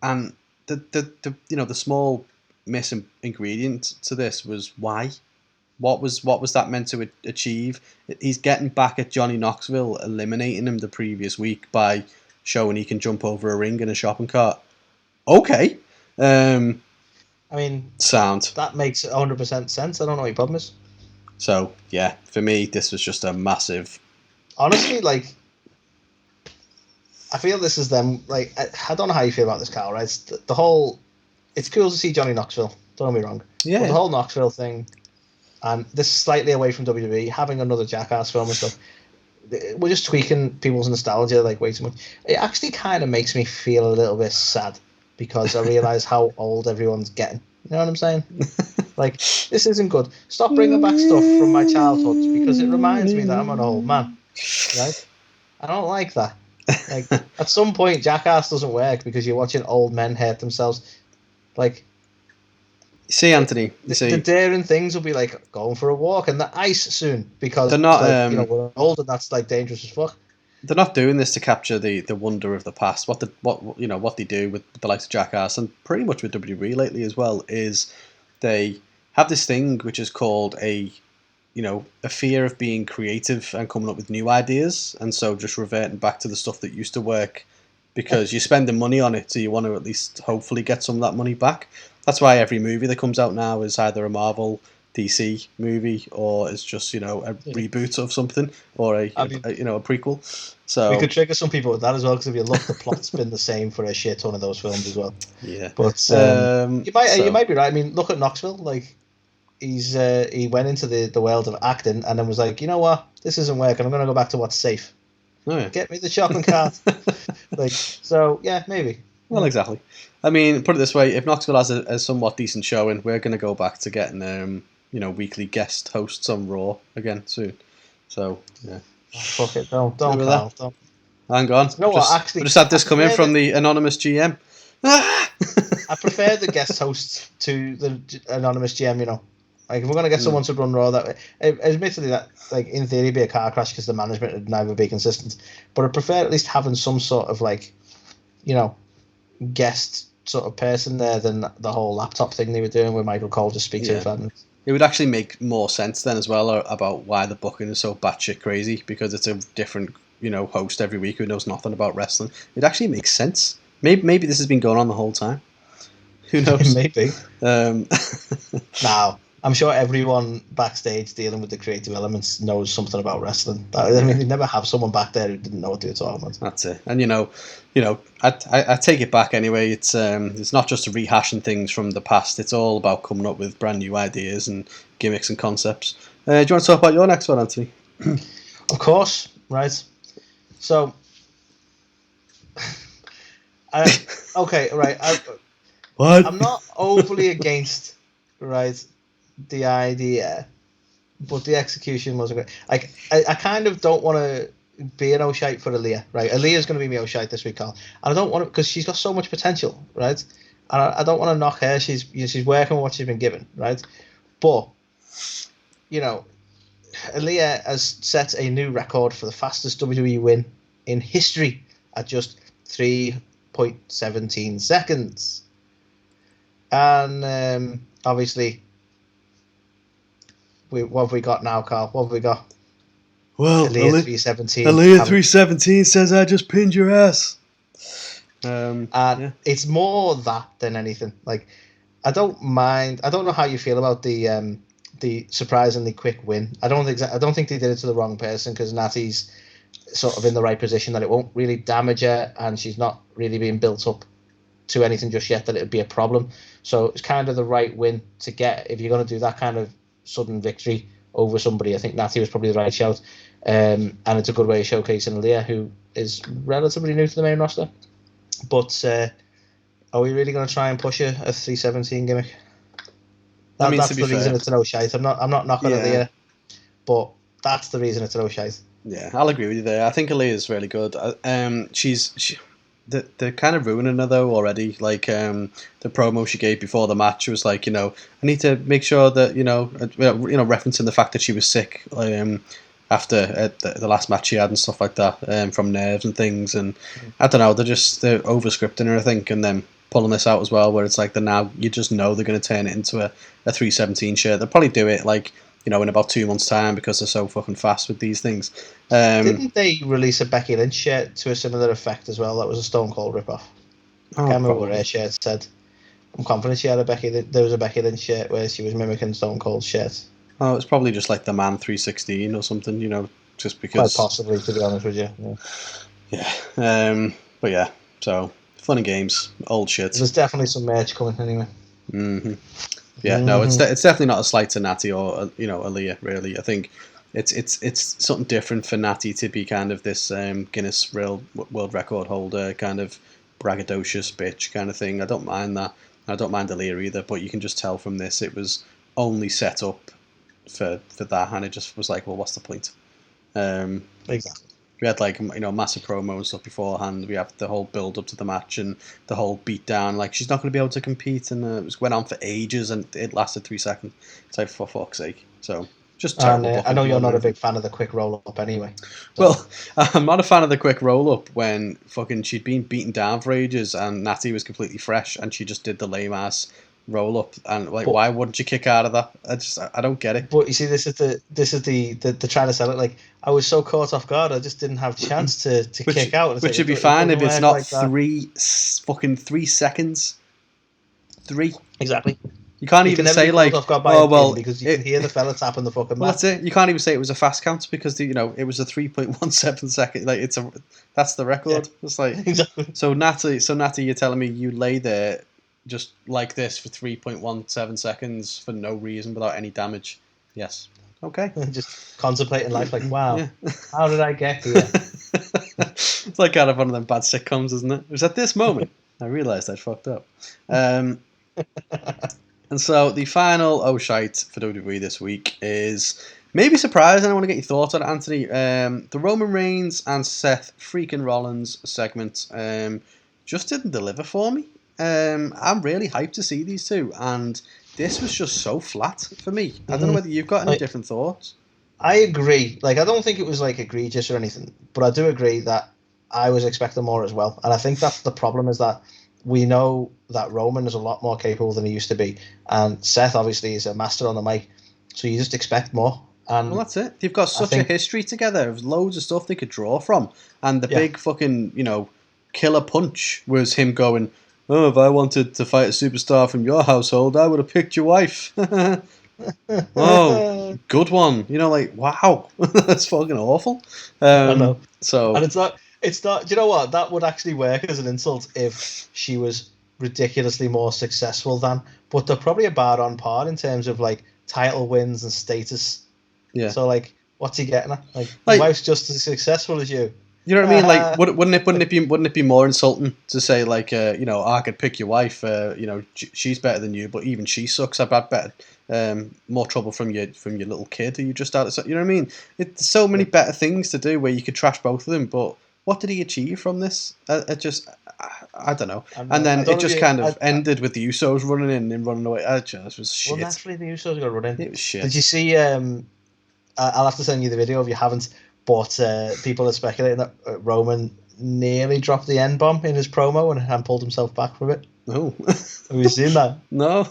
And the small missing ingredient to this was why. What was that meant to achieve? He's getting back at Johnny Knoxville, eliminating him the previous week by showing he can jump over a ring in a shopping cart. Okay. I mean, sound. That makes 100% sense. I don't know what your problem is. So, yeah, for me, this was just a massive... Honestly, like, I feel this is them, like, I don't know how you feel about this, Carl, right? The whole... It's cool to see Johnny Knoxville, don't get me wrong. Yeah. But the whole Knoxville thing, and this is slightly away from WWE, having another Jackass film and stuff, we're just tweaking people's nostalgia, like, way too much. It actually kind of makes me feel a little bit sad, because I realise how old everyone's getting. You know what I'm saying? Like, this isn't good. Stop bringing back stuff from my childhood, because it reminds me that I'm an old man. Right? I don't like that. Like, at some point, Jackass doesn't work because you're watching old men hurt themselves. Like, see, Anthony, the daring things will be like going for a walk in the ice soon, because they're not, like, we're old and that's like dangerous as fuck. They're not doing this to capture the wonder of the past. What they do with the likes of Jackass and pretty much with WWE lately as well is they have this thing which is called a fear of being creative and coming up with new ideas, and so just reverting back to the stuff that used to work because you're spending money on it, so you want to at least hopefully get some of that money back. That's why every movie that comes out now is either a Marvel, DC movie, or it's just a reboot of something, or a prequel. So we could trigger some people with that as well, because if you look, the plot's been the same for a shit ton of those films as well. Yeah, but you might be right. I mean, look at Knoxville. Like, he went into the world of acting and then was like, you know what, this isn't working. I'm going to go back to what's safe. Oh, yeah. Get me the shopping cart. Like, so yeah, maybe. Well, exactly. I mean, put it this way: if Knoxville has a somewhat decent showing, we're going to go back to getting weekly guest hosts on Raw again soon. So yeah. Oh, fuck it, don't, Remember Carl, that? don't. Hang on. You know what? Actually, we just had this I come in prefer from the anonymous GM. I prefer the guest hosts to the anonymous GM. You know, like if we're gonna get someone to run Raw that way, admittedly that like in theory be a car crash because the management would never be consistent. But I prefer at least having some sort of like, guest sort of person there than the whole laptop thing they were doing where Michael Cole just speaks in 5 minutes. It would actually make more sense then as well about why the booking is so batshit crazy, because it's a different, host every week who knows nothing about wrestling. It actually makes sense. Maybe this has been going on the whole time. Who knows? Maybe. Now, I'm sure everyone backstage dealing with the creative elements knows something about wrestling. I mean, they never have someone back there who didn't know what they were talking about. That's it. And I take it back anyway. It's not just rehashing things from the past. It's all about coming up with brand new ideas and gimmicks and concepts. Do you want to talk about your next one, Anthony? Of course, right. So, okay, right. What? I'm not overly against, right, the idea, but the execution wasn't great. Like, I kind of don't want to be an Oh Shite for Aaliyah, right? Aaliyah's going to be my Oh Shite this week, Carl. And I don't want to, because she's got so much potential, right? And I don't want to knock her. She's working with what she's been given, right? But, Aaliyah has set a new record for the fastest WWE win in history at just 3.17 seconds. And obviously, what have we got now, Carl? What have we got? Well, Aaliyah 317. Aaliyah 317 says I just pinned your ass. It's more that than anything. Like, I don't mind. I don't know how you feel about the surprisingly quick win. I don't think they did it to the wrong person, because Natty's sort of in the right position that it won't really damage her, and she's not really being built up to anything just yet that it would be a problem. So it's kind of the right win to get if you're going to do that kind of sudden victory over somebody. I think Natty was probably the right shout, and it's a good way of showcasing Aaliyah, who is relatively new to the main roster. But are we really going to try and push a 317 gimmick? That's the reason it's an Oh Shite. I'm not knocking Aaliyah, but that's the reason it's an Oh Shite. Yeah, I'll agree with you there. I think Aaliyah's really good. They're kind of ruining her though already. Like the promo she gave before the match was like, I need to make sure that referencing the fact that she was sick after the last match she had and stuff like that, from nerves and things. And I don't know, they're over scripting her, I think, and then pulling this out as well, where it's like now you just know they're going to turn it into a 317 shirt. They'll probably do it like, in about 2 months' time, because they're so fucking fast with these things. Didn't they release a Becky Lynch shirt to a similar effect as well? That was a Stone Cold ripoff. I can't remember what her shirt said. I'm confident she had there was a Becky Lynch shirt where she was mimicking Stone Cold's shirt. Oh, it's probably just like the Man 316 or something, just because. Quite possibly, to be honest with you. Yeah. But yeah, so fun and games, old shit. There's definitely some merch coming anyway. Mm-hmm. Yeah, no, it's definitely not a slight to Natty or Aaliyah. Really, I think it's something different for Natty to be kind of this Guinness World Record holder, kind of braggadocious bitch kind of thing. I don't mind that. I don't mind Aaliyah either, but you can just tell from this it was only set up for that, and it just was like, well, what's the point? Exactly. We had massive promo and stuff beforehand. We have the whole build up to the match and the whole beat down. Like, she's not going to be able to compete, and it went on for ages, and it lasted 3 seconds. It's like, for fuck's sake. So just terrible. I know you're not a big fan of the quick roll up anyway. So. Well, I'm not a fan of the quick roll up when fucking she'd been beaten down for ages, and Natty was completely fresh, and she just did the lame ass roll up, and why wouldn't you kick out of that? I don't get it. But you see, this is the trying to sell it. Like, I was so caught off guard, I just didn't have a chance to kick out. Which would be fine if it's not 3 seconds. 3 exactly. You can't even say like, because you can hear the fella tapping the fucking. Well, that's it. You can't even say it was a fast count because it was a 3.17 second. Like that's the record. Yeah. It's like exactly. So Natty, you're telling me you lay there just like this for 3.17 seconds for no reason without any damage? Yes. Okay. Just contemplating life, like, wow, how did I get here? It's like kind of one of them bad sitcoms, isn't it? It was at this moment I realised I'd fucked up. And so the final Oh Shite for WWE this week is maybe surprising. I want to get your thoughts on it, Anthony. The Roman Reigns and Seth freaking Rollins segment just didn't deliver for me. I'm really hyped to see these two, and this was just so flat for me. I don't know whether you've got any different thoughts. I agree. Like, I don't think it was like egregious or anything, but I do agree that I was expecting more as well. And I think that's the problem, is that we know that Roman is a lot more capable than he used to be, and Seth obviously is a master on the mic, so you just expect more. And well, that's it. They've got such a history together. There's loads of stuff they could draw from, and the big fucking killer punch was him going, "Oh, if I wanted to fight a superstar from your household, I would have picked your wife." Oh, good one. Like, wow, that's fucking awful. I know. So, and it's not. Do you know what? That would actually work as an insult if she was ridiculously more successful than. But they're probably about on par in terms of like title wins and status. Yeah. So like, what's he getting at? Like, your wife's just as successful as you. You know what I mean? Like, wouldn't it be more insulting to say like, I could pick your wife. She's better than you, but even she sucks. I've had better, more trouble from your little kid who you just started. You know what I mean? It's so many better things to do where you could trash both of them. But what did he achieve from this? I don't know. And then it just kind of ended with the Usos running in and running away. This was shit. Well, naturally the Usos got to run in. It was shit. Did you see? I'll have to send you the video if you haven't. But people are speculating that Roman nearly dropped the N-bomb in his promo and pulled himself back from it. Oh, have you seen that? No.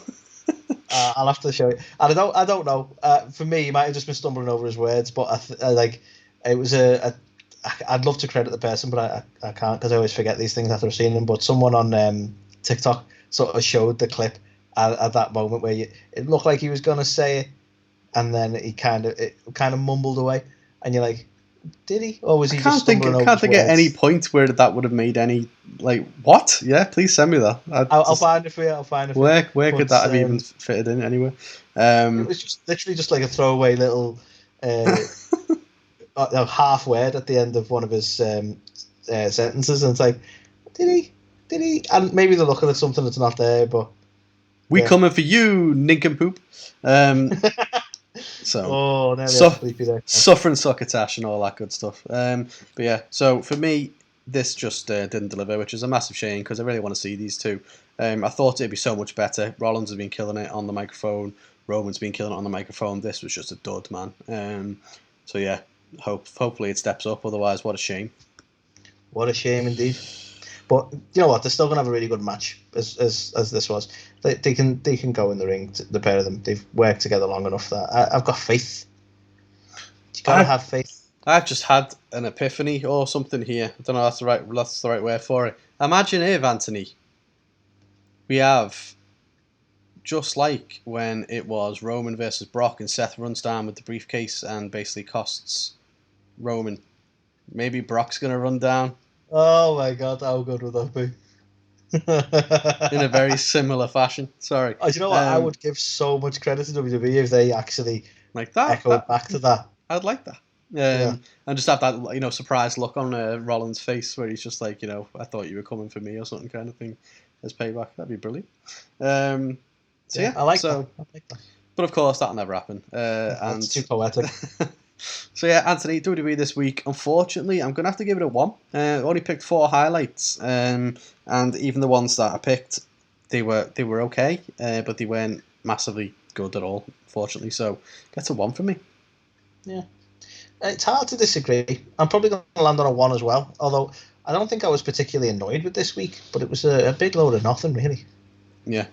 I'll have to show you. And I don't know. For me, he might have just been stumbling over his words, but it was I'd love to credit the person, but I can't, because I always forget these things after I've seen them. But someone on TikTok sort of showed the clip at that moment where it looked like he was going to say it, and then it kind of mumbled away, and you're like, did he, or was he just stumbling over his words? I can't think at any point where that would have made any, like, what? Yeah, please send me that. I'll find it for you. Where could that have even fitted in anywhere? It was just literally just like a throwaway little half word at the end of one of his sentences, and it's like, did he? And maybe they're looking at something that's not there, but we coming for you, nincompoop. So, suffering succotash and all that good stuff. But yeah, so for me, this just didn't deliver, which is a massive shame, because I really want to see these two. I thought it'd be so much better. Rollins has been killing it on the microphone. Roman's been killing it on the microphone. This was just a dud, man. So yeah, hopefully it steps up. Otherwise, what a shame. What a shame indeed. But you know what? They're still gonna have a really good match, as this was. They can go in the ring. The pair of them. They've worked together long enough that I've got faith. You gotta have faith. I've just had an epiphany or something here. I don't know if that's the right word for it. Imagine if, Anthony, we have, just like when it was Roman versus Brock and Seth runs down with the briefcase and basically costs Roman. Maybe Brock's gonna run down. Oh my God, how good would that be? In a very similar fashion. Sorry. Oh, do you know what? I would give so much credit to WWE if they actually like that echoed back to that. I'd like that. And just have that, surprised look on Rollins' face where he's just like, I thought you were coming for me or something kind of thing as payback. That'd be brilliant. So I like that. But of course, that'll never happen. That's too poetic. So yeah, Anthony, WWE this week. Unfortunately, I'm gonna have to give it a 1. I only picked 4 highlights, and even the ones that I picked, they were okay, but they weren't massively good at all. Unfortunately, so that's a 1 for me. Yeah, it's hard to disagree. I'm probably gonna land on a 1 as well. Although I don't think I was particularly annoyed with this week, but it was a big load of nothing really. Yeah.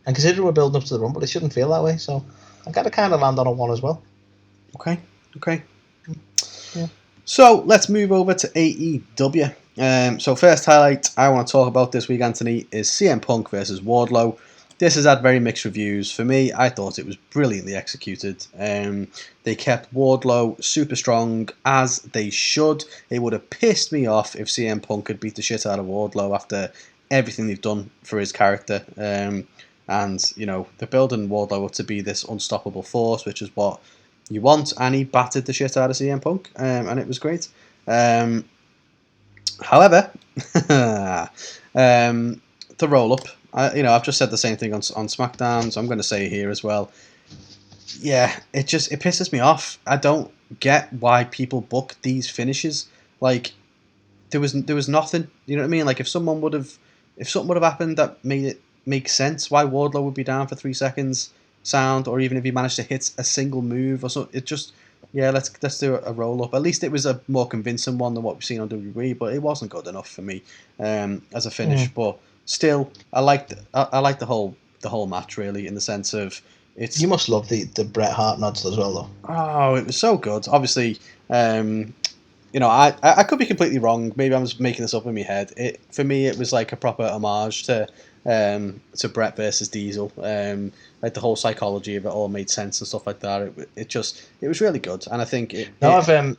And considering we're building up to the Rumble, it shouldn't feel that way. So I got to kind of land on a 1 as well. Okay. Yeah. So let's move over to AEW. So first highlight I want to talk about this week, Anthony, is CM Punk versus Wardlow. This has had very mixed reviews. For me, I thought it was brilliantly executed. They kept Wardlow super strong, as they should. It would have pissed me off if CM Punk had beat the shit out of Wardlow after everything they've done for his character. And, they're building Wardlow up to be this unstoppable force, which is what you want, and he battered the shit out of CM Punk, and it was great. However, the roll up. I've just said the same thing on SmackDown, so I'm going to say it here as well. Yeah, it pisses me off. I don't get why people book these finishes. Like, there was nothing. You know what I mean? Like, if something would have happened that made it make sense, why Wardlow would be down for 3 seconds, sound, or even if he managed to hit a single move or something, it just. Yeah, let's do a roll up. At least it was a more convincing one than what we've seen on WWE, but it wasn't good enough for me as a finish. But still, I liked the whole match really, in the sense of it's. You must love the Bret Hart nods as well, though. Oh, it was so good. Obviously, I could be completely wrong. Maybe I'm just making this up in my head. For me, it was like a proper homage to Bret versus Diesel. Like the whole psychology of it all made sense and stuff like that. It was really good, and I think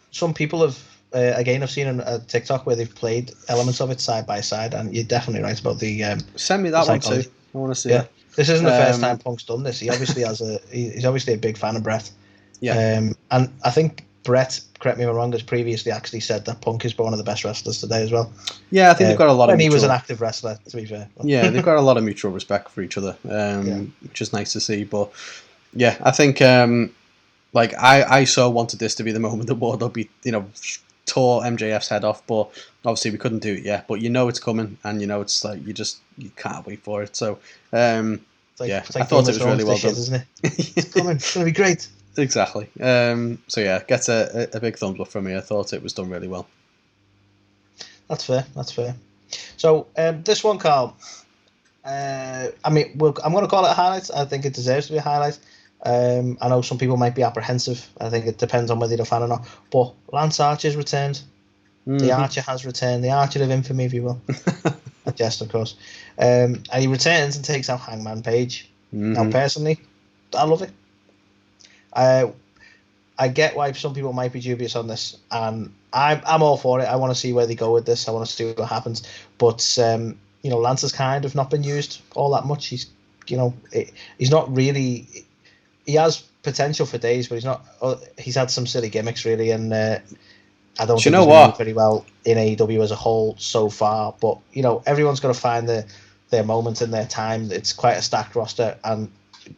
some people have again, I've seen a TikTok where they've played elements of it side by side, and you're definitely right about the. Send me that one too. I want to see it. This isn't the first time Punk's done this. He obviously he's obviously a big fan of Bret. Yeah. And I think Bret, correct me if I'm wrong, has previously actually said that Punk is one of the best wrestlers today as well. Yeah, I think they've got a lot of. And he was an active wrestler, to be fair. Yeah, they've got a lot of mutual respect for each other, which is nice to see. But yeah, I think I so wanted this to be the moment that Wardlow tore MJF's head off, but obviously we couldn't do it yet. But it's coming, and it's like you can't wait for it. So I thought it was really well done, isn't it? It's coming. It's going to be great. Exactly. So yeah, gets a big thumbs up from me. I thought it was done really well. That's fair. So this one, Carl. I'm going to call it a highlight. I think it deserves to be a highlight. I know some people might be apprehensive. I think it depends on whether you're a fan or not. But Lance Archer's returned. Mm-hmm. The Archer has returned. The Archer of infamy, if you will. A jest, of course. And he returns and takes out Hangman Page. Mm-hmm. Now, personally, I love it. I get why some people might be dubious on this, and I'm all for it. I want to see where they go with this. I want to see what happens. But Lance has kind of not been used all that much. He's not really. He has potential for days, but he's not. He's had some silly gimmicks really, and I don't think he's done very well in AEW as a whole so far. But everyone's got to find their moment and their time. It's quite a stacked roster and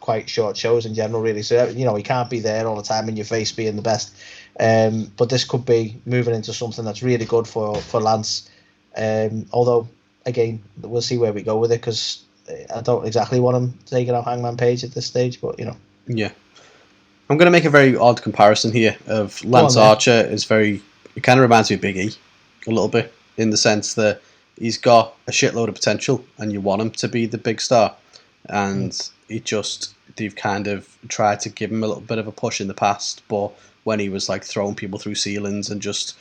quite short shows in general, really. So he can't be there all the time in your face being the best. But this could be moving into something that's really good for Lance. Although again, we'll see where we go with it, because I don't exactly want him taking out Hangman Page at this stage. But yeah, I'm going to make a very odd comparison here. Of Lance Archer is it kind of reminds me of Big E a little bit, in the sense that he's got a shitload of potential, and you want him to be the big star, and they've kind of tried to give him a little bit of a push in the past, but when he was like throwing people through ceilings and just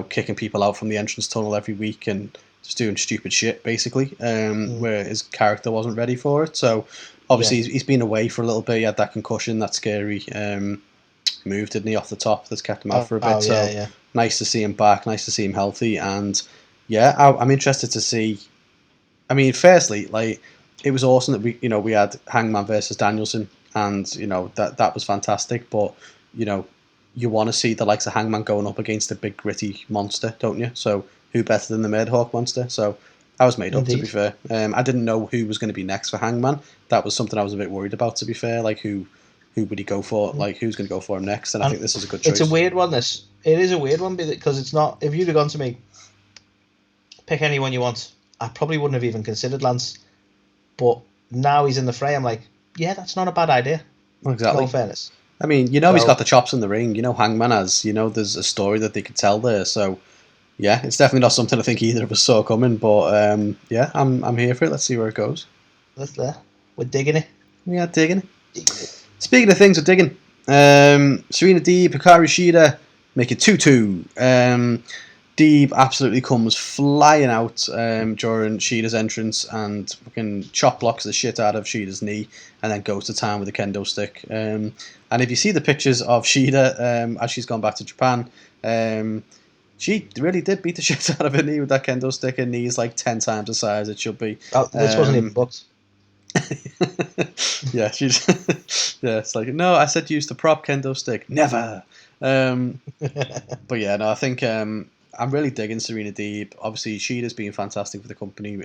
kicking people out from the entrance tunnel every week and just doing stupid shit basically, where his character wasn't ready for it. So obviously he's been away for a little bit. He had that concussion, that scary move, didn't he, off the top, that's kept him out for a bit. Nice to see him back, nice to see him healthy, and I'm interested to see. I mean, firstly, like, it was awesome that we had Hangman versus Danielson, and that was fantastic. But you want to see the likes of Hangman going up against a big gritty monster, don't you? So who better than the Murderhawk monster? So I was made up, to be fair. I didn't know who was going to be next for Hangman. That was something I was a bit worried about, to be fair. Like, who would he go for? Like, who's going to go for him next? And I think this is a good choice. It's a weird one. It is a weird one, because it's not. If you'd have gone to me, pick anyone you want, I probably wouldn't have even considered Lance. But now he's in the fray, I'm like, yeah, that's not a bad idea. Exactly. In all fairness. I mean, he's got the chops in the ring. Hangman has. There's a story that they could tell there. So, yeah, it's definitely not something I think either of us saw coming. But, I'm here for it. Let's see where it goes. That's there. We're digging it. We are digging it. Speaking of things we're digging, Serena Deeb, Hikaru Shida make it 2-2. Deeb absolutely comes flying out during Shida's entrance and fucking chop blocks the shit out of Shida's knee, and then goes to town with a kendo stick. And if you see the pictures of Shida as she's gone back to Japan, she really did beat the shit out of her knee with that kendo stick. Her knee is like 10 times the size it should be. This wasn't even booked. Yeah, it's like, no, I said use the prop kendo stick. Never. But yeah, no, I think I'm really digging Serena Deeb. Obviously, Sheeta's been fantastic for the company.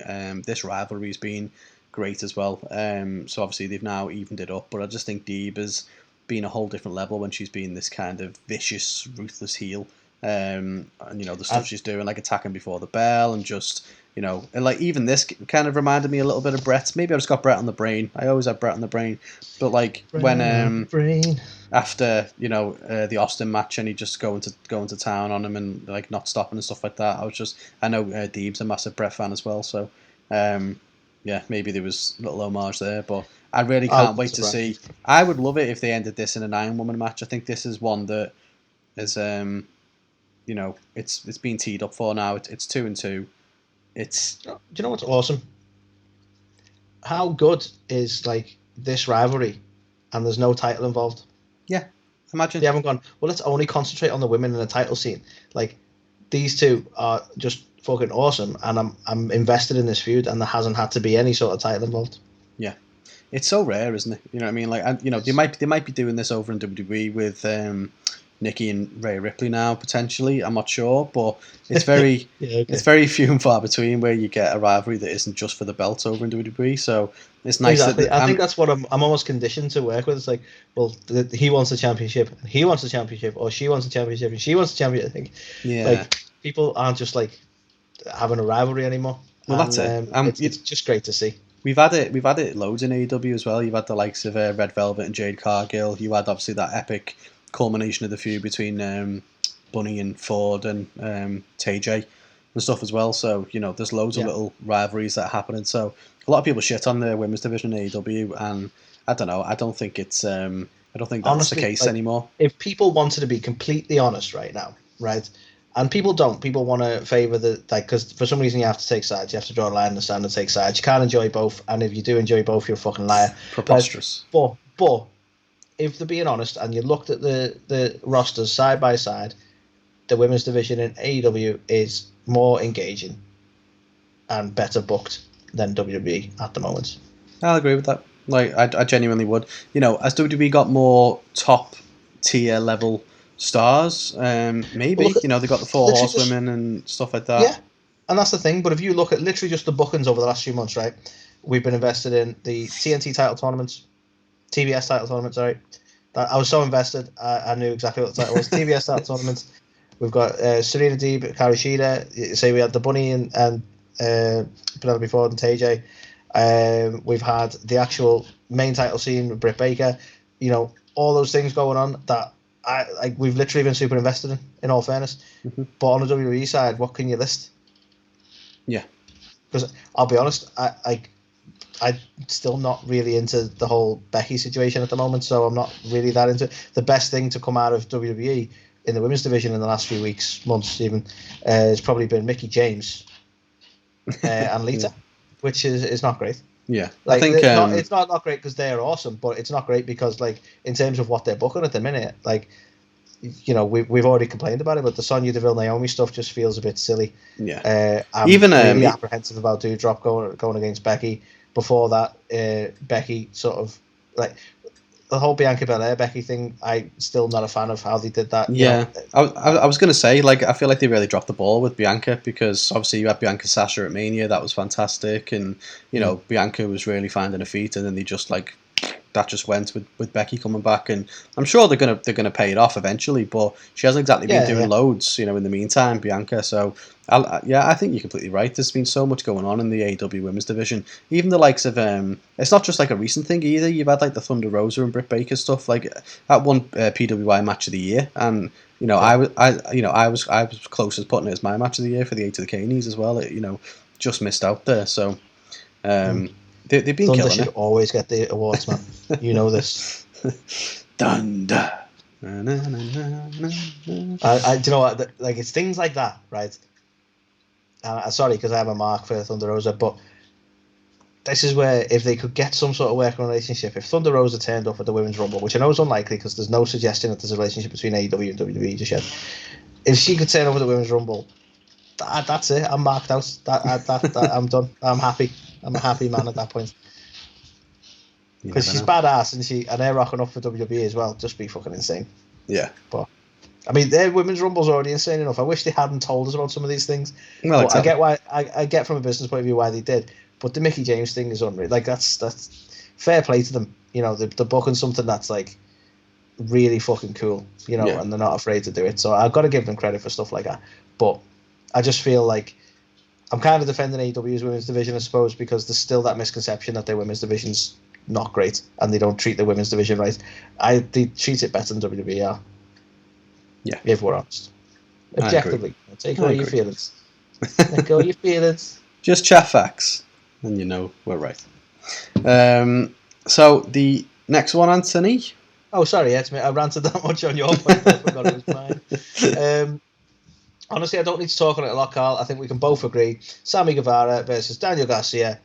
This rivalry's been great as well. So obviously they've now evened it up, but I just think Deeb has been a whole different level when she's been this kind of vicious, ruthless heel. And the stuff she's doing, like attacking before the bell, and just and like even this kind of reminded me a little bit of Brett. Maybe I just got Brett on the brain. I always have Brett on the brain, but like when after the Austin match and he just going to town on him and like not stopping and stuff like that. I know Deeb's a massive Brett fan as well, so maybe there was a little homage there, but I really can't wait to see. I would love it if they ended this in a 9-woman match. I think this is one that is it's been teed up for now. It's 2-2. It's. Do you know what's awesome? How good is like this rivalry, and there's no title involved. Yeah, imagine they haven't gone. Well, let's only concentrate on the women in the title scene. Like these two are just fucking awesome, and I'm invested in this feud, and there hasn't had to be any sort of title involved. Yeah, it's so rare, isn't it? You know what I mean? Like, they might be doing this over in WWE with Nikki and Rhea Ripley now potentially. I'm not sure, but it's very it's very few and far between where you get a rivalry that isn't just for the belt over in WWE. So it's nice. Exactly. I think that's what I'm almost conditioned to work with. It's like, well, he wants a championship, and he wants a championship, or she wants a championship, and she wants a championship. I think, like people aren't just like having a rivalry anymore. Well, that's it. It's just great to see. We've had it loads in AEW as well. You've had the likes of Red Velvet and Jade Cargill. You had obviously that epic culmination of the feud between Bunny and Ford and TJ and stuff as well. So there's loads of little rivalries that are happening. So a lot of people shit on the women's division in AEW, and I don't know. I don't think it's. I don't think that's honestly the case anymore. If people wanted to be completely honest right now, right, and people don't. People want to favour because for some reason you have to take sides. You have to draw a line in the sand and take sides. You can't enjoy both, and if you do enjoy both, you're a fucking liar. Preposterous. But if they're being honest, and you looked at the rosters side by side, the women's division in AEW is more engaging and better booked than WWE at the moment. I'll agree with that. Like, I genuinely would. As WWE got more top tier level stars, maybe they got the 4 horsewomen and stuff like that. Yeah, and that's the thing. But if you look at literally just the bookings over the last few months, right, we've been invested in the TNT title tournaments. TBS title tournament, sorry. I was so invested, I knew exactly what the title was. TBS title tournaments. We've got Serena Deeb, Kairi Shida. Say we had the Bunny and Penelope Ford and TJ. We've had the actual main title scene with Britt Baker. All those things going on that we've literally been super invested in all fairness. Mm-hmm. But on the WWE side, what can you list? Yeah. Because I'll be honest, I'm still not really into the whole Becky situation at the moment, so I'm not really that into it. The best thing to come out of WWE in the women's division in the last few weeks, months even, has probably been Mickie James and Lita, which is not great. Yeah, like, I think it's not great because they're awesome, but it's not great because, like, in terms of what they're booking at the minute, like, we've already complained about it, but the Sonya Deville Naomi stuff just feels a bit silly. Yeah, I'm really apprehensive about Doudrop going against Becky. Before that, Becky sort of like the whole Bianca Belair Becky thing. I'm still not a fan of how they did that. Yeah, I was going to say, like, I feel like they really dropped the ball with Bianca, because obviously you had Bianca Sasha at Mania, that was fantastic, and Bianca was really finding her feet, and then they just that just went with Becky coming back, and I'm sure they're gonna pay it off eventually, but she hasn't exactly been doing loads, in the meantime, Bianca. So I think you're completely right. There's been so much going on in the AEW women's division. Even the likes of it's not just like a recent thing either. You've had like the Thunder Rosa and Britt Baker stuff, like that one PWI match of the year, and I was close to putting it as my match of the year for the A2theK knees as well. It, just missed out there. So. They've been Thunder killing should it. always get the awards, man. You know this. Thunder. Do you know what? Like, it's things like that, right? Sorry, because I have a mark for Thunder Rosa, but this is where, if they could get some sort of working relationship, if Thunder Rosa turned up at the Women's Rumble, which I know is unlikely because there's no suggestion that there's a relationship between AEW and WWE just yet. If she could turn up at the Women's Rumble, that's it. I'm marked out. I'm done. I'm happy. I'm a happy man at that point. Because she's badass, and they're rocking up for WWE as well. Just be fucking insane. Yeah. But I mean, their women's rumble's already insane enough. I wish they hadn't told us about some of these things. Well, but exactly. I get why. I get from a business point of view why they did. But the Mickey James thing is unreal. Like that's fair play to them. You know, they're booking something that's like really fucking cool. You know, Yeah. and they're not afraid to do it. So I've got to give them credit for stuff like that. But I just feel like I'm kind of defending AEW's women's division, I suppose, because there's still that misconception that their women's division's not great and they don't treat the women's division right. They treat it better than WWE are. Yeah. If we're honest. Objectively. Take all your feelings. Take all your feelings. Just chat facts, and you know we're right. So the next one, Anthony. Oh, sorry, I ranted that much on your point. I forgot it was mine. Honestly, I don't need to talk on it a lot, Carl. I think we can both agree. Sammy Guevara versus Daniel Garcia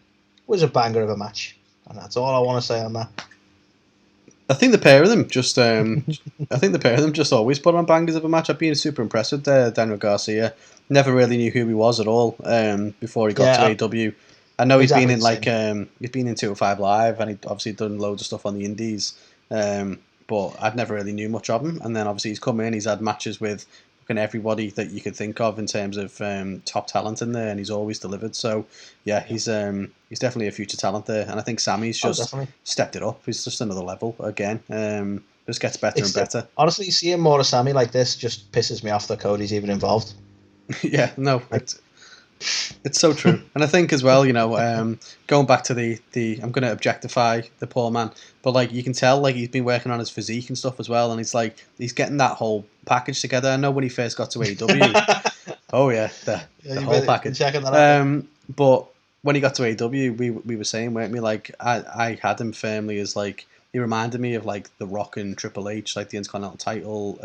was a banger of a match, and that's all I want to say on that. I think the pair of them just, always put on bangers of a match. I've been super impressed with Daniel Garcia. Never really knew who he was at all before he got to AEW. I know he's been in he's been in 205 Live, and he'd obviously done loads of stuff on the Indies. But I'd never really knew much of him. And then obviously he's come in, he's had matches with everybody that you could think of in terms of top talent in there, and he's always delivered. So yeah, he's definitely a future talent there, and I think Sammy's just stepped it up. He's just another level again. Just gets better and better. Honestly, seeing more of Sammy like this just pisses me off that Cody's even involved. Yeah, no, it's so true. And I think as well, going back to the I'm going to objectify the poor man, but like you can tell like he's been working on his physique and stuff as well, and he's getting that whole package together. I know when he first got to AEW, oh yeah, the whole package. Checking that out. But when he got to AEW, we were saying, weren't we, like I had him firmly as like, he reminded me of like The Rock and Triple H, like the Intercontinental title,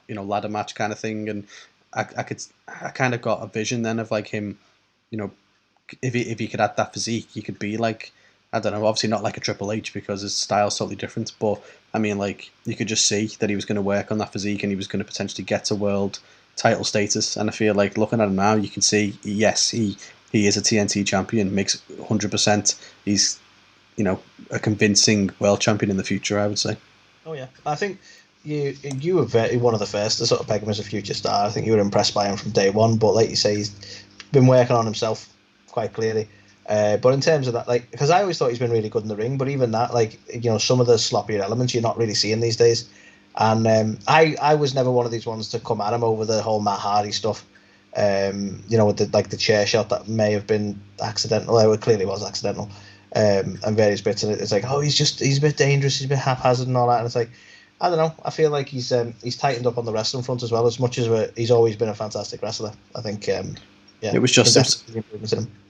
ladder match kind of thing, and I kind of got a vision then of like him, if he could add that physique, he could be like, I don't know, obviously not like a Triple H because his style's totally different, but I mean, like, you could just see that he was going to work on that physique and he was going to potentially get to world title status. And I feel like looking at him now, you can see, yes, he is a TNT champion, makes 100%. He's, a convincing world champion in the future, I would say. Oh yeah, I think you were one of the first to sort of peg him as a future star. I think you were impressed by him from day one, but like you say, he's been working on himself quite clearly. But in terms of that, like, because I always thought he's been really good in the ring, but even that, like, some of the sloppier elements you're not really seeing these days. And I was never one of these ones to come at him over the whole Matt Hardy stuff. With the chair shot that may have been accidental. It clearly was accidental. And various bits, and it's like, oh, he's a bit dangerous, he's a bit haphazard and all that. And it's like, I don't know. I feel like he's tightened up on the wrestling front as well. As much as he's always been a fantastic wrestler, I think. It was just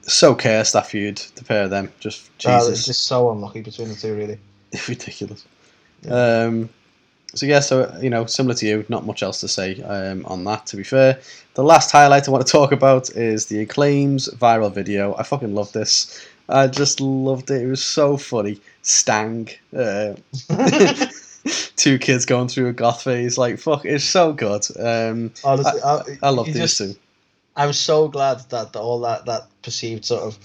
so cursed, that feud, the pair of them. Just Jesus. It's just so unlucky between the two, really. Ridiculous. Yeah. Similar to you, not much else to say on that, to be fair. The last highlight I want to talk about is the Acclaim's viral video. I fucking love this. I just loved it. It was so funny. Stang. Two kids going through a goth phase. Like, fuck, it's so good. Honestly, I love these two. I'm so glad that all that perceived sort of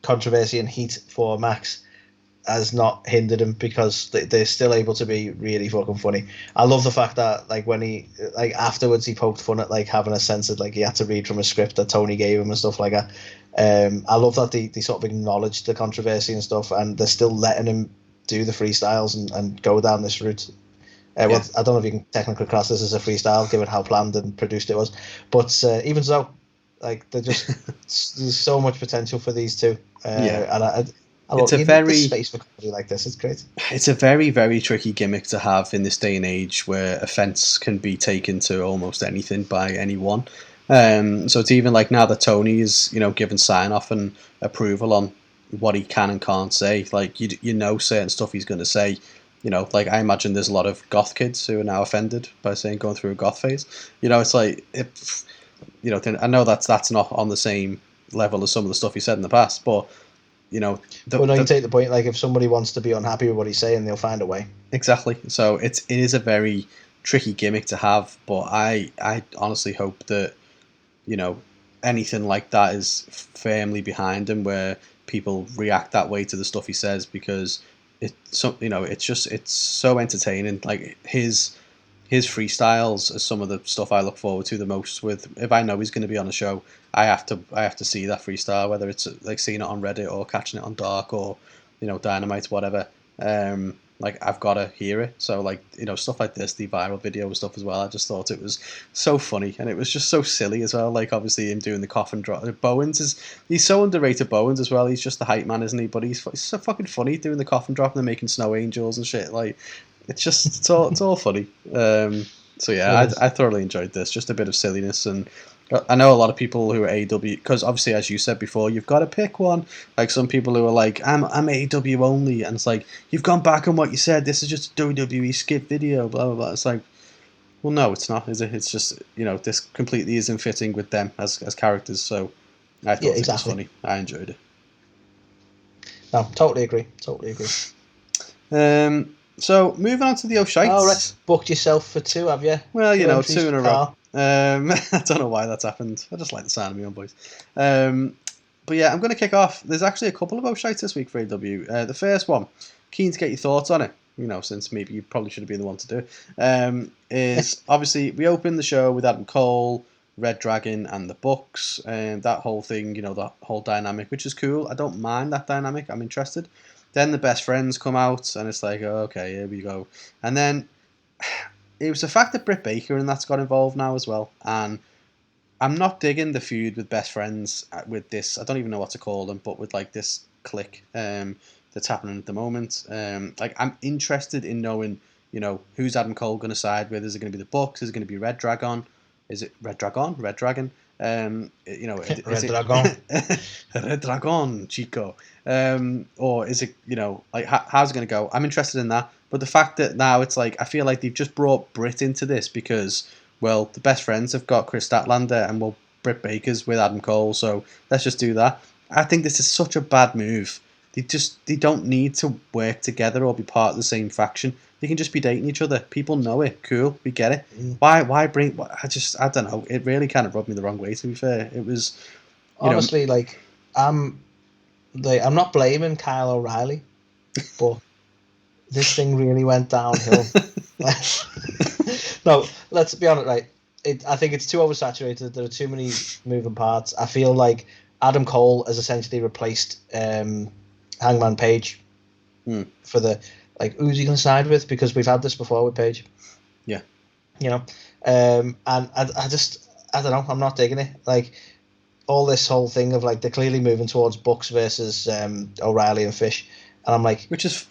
controversy and heat for Max has not hindered him, because they're still able to be really fucking funny. I love the fact that, like, when he, like, afterwards he poked fun at, like, having a censored, like, he had to read from a script that Tony gave him and stuff like that. I love that they sort of acknowledged the controversy and stuff, and they're still letting him do the freestyles and go down this route. Well, I don't know if you can technically class this as a freestyle, given how planned and produced it was, but even so, like, there's so much potential for these two, and it's a very space for comedy like this. It's great. It's a very, very tricky gimmick to have in this day and age, where offense can be taken to almost anything by anyone. So it's even like now that Tony is, given sign off and approval on what he can and can't say. Like, certain stuff he's going to say. Like, I imagine there's a lot of goth kids who are now offended by saying going through a goth phase. It's like, I know that's not on the same level as some of the stuff he said in the past, but you take the point, like, if somebody wants to be unhappy with what he's saying, they'll find a way. Exactly. So it is a very tricky gimmick to have, but I honestly hope that anything like that is firmly behind him, where people react that way to the stuff he says, because it's so entertaining. Like, his his freestyles are some of the stuff I look forward to the most. With if I know he's going to be on a show, I have to see that freestyle, whether it's like seeing it on Reddit or catching it on Dark or Dynamite, whatever. Like I've got to hear it. So like stuff like this, the viral video and stuff as well. I just thought it was so funny, and it was just so silly as well. Like obviously him doing the coffin drop. He's so underrated. Bowens as well. He's just the hype man, isn't he? But he's so fucking funny doing the coffin drop and then making snow angels and shit. Like it's all funny. So yeah, I thoroughly enjoyed this. Just a bit of silliness, and I know a lot of people who are AEW, because obviously, as you said before, you've got to pick one. Like some people who are like, I'm AEW only, and it's like, you've gone back on what you said. This is just a WWE skip video, blah blah blah. It's like, well, no, it's not, is it? It's just this completely isn't fitting with them as characters. So I thought it was funny. I enjoyed it. No, totally agree. So moving on to the Oh Shites. Oh, right. Booked yourself for 2, have you? Well, 2 in a row. I don't know why that's happened. I just like the sound of my own voice. But yeah, I'm going to kick off. There's actually a couple of Oh Shites this week for AEW. The first one, keen to get your thoughts on it, since maybe you probably should have been the one to do it, is obviously we opened the show with Adam Cole, Red Dragon, and the Bucks, and that whole thing, the whole dynamic, which is cool. I don't mind that dynamic. I'm interested. Then the best friends come out, and it's like, oh, okay, here we go. And then it was the fact that Britt Baker and that's got involved now as well. And I'm not digging the feud with best friends with this. I don't even know what to call them, but with like this clique that's happening at the moment. Like I'm interested in knowing, who's Adam Cole going to side with? Is it going to be the Bucks? Is it going to be Red Dragon? Is it Red Dragon? Red Dragon? Red Dragon. Red Dragon, Chico. Or is it, like, how's it going to go? I'm interested in that. But the fact that now it's like, I feel like they've just brought Britt into this because, well, the best friends have got Chris Statlander and, well, Britt Baker's with Adam Cole, so let's just do that. I think this is such a bad move. They don't need to work together or be part of the same faction. They can just be dating each other. People know it. Cool. We get it. Why bring... I don't know. It really kind of rubbed me the wrong way, to be fair. It was... Honestly, I'm not blaming Kyle O'Reilly, but this thing really went downhill. No, let's be honest, right? I think it's too oversaturated. There are too many moving parts. I feel like Adam Cole has essentially replaced Hangman Page for the... Like, who's he going to side with? Because we've had this before with Page. Yeah. And I don't know. I'm not digging it. Like, all this whole thing of, like, they're clearly moving towards Bucks versus O'Reilly and Fish. And I'm like... Which is,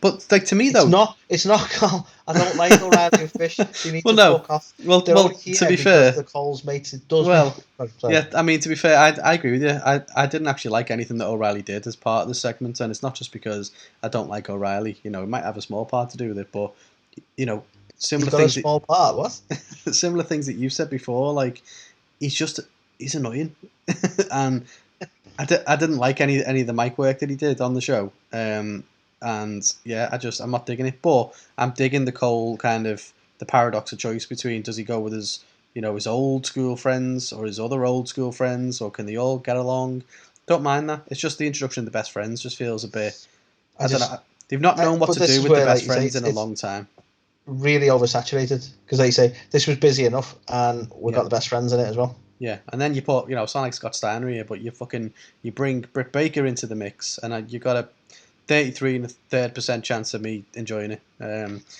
but, like, to me, though... It's not Cole. I don't like O'Reilly and Fish. They need to fuck off. Well, to be fair... The Cole's mates, it does... Yeah, I mean, to be fair, I agree with you. I didn't actually like anything that O'Reilly did as part of the segment, and it's not just because I don't like O'Reilly. It might have a small part to do with it, but, similar things... He's got a small part, what? Similar things that you said before, like, he's annoying. And... I didn't like any of the mic work that he did on the show, and yeah, I'm not digging it. But I'm digging the Cole kind of the paradox of choice between does he go with his his old school friends or his other old school friends, or can they all get along? Don't mind that. It's just the introduction of the best friends just feels a bit. I don't know. They've not known what to do with the best friends in a long time. Really oversaturated because they say this was busy enough, and we got the best friends in it as well. Yeah, and then you put, sound like Scott Steiner here, but you bring Britt Baker into the mix, and you got a 33% chance of me enjoying it.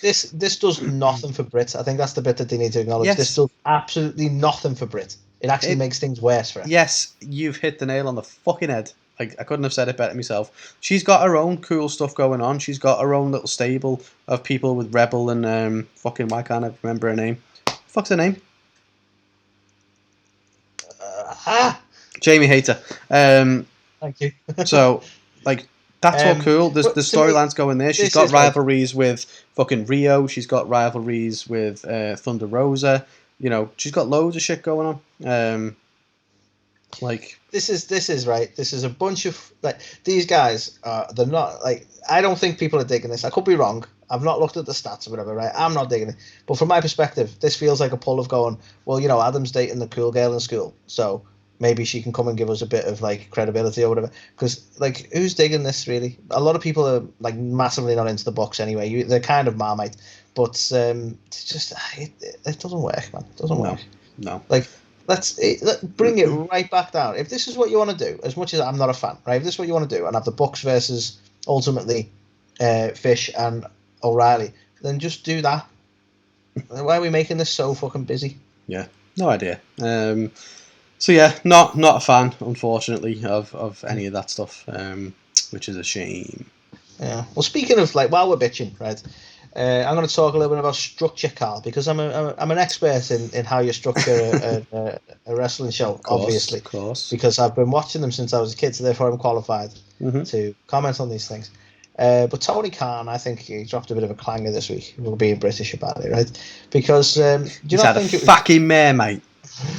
This does nothing for Britt. I think that's the bit that they need to acknowledge. Yes. This does absolutely nothing for Britt. It actually makes things worse for her. Yes, you've hit the nail on the fucking head. Like, I couldn't have said it better myself. She's got her own cool stuff going on. She's got her own little stable of people with Rebel and why can't I remember her name? Fuck's her name? Jamie Hayter. Thank you. So, like, that's all cool. The storylines going there. She's got rivalries with fucking Rio. She's got rivalries with Thunder Rosa. She's got loads of shit going on. Like, this is right. This is a bunch of these guys. They're not like. I don't think people are digging this. I could be wrong. I've not looked at the stats or whatever, right? I'm not digging it. But from my perspective, this feels like a pull of going, well, Adam's dating the cool girl in school, so maybe she can come and give us a bit of, like, credibility or whatever. Because, like, who's digging this, really? A lot of people are, like, massively not into the Bucks anyway. They're kind of Marmite. but it's just it doesn't work, man. It doesn't work. No. Like, let's bring it right back down. If this is what you want to do, as much as I'm not a fan, right? If this is what you want to do, and have the Bucks versus ultimately Fish and O'Reilly, then just do that. Why are we making this so fucking busy? Yeah, no idea. So yeah, not a fan, unfortunately, of any of that stuff, which is a shame. Yeah. Well, speaking of, like, while we're bitching, right? I'm going to talk a little bit about structure, Carl, because I'm an expert in how you structure a wrestling show, obviously. Of course. Because I've been watching them since I was a kid, so therefore I'm qualified to comment on these things. But Tony Khan, I think he dropped a bit of a clanger this week. We're being British about it, right? Because do you not think it was fucking mare, mate?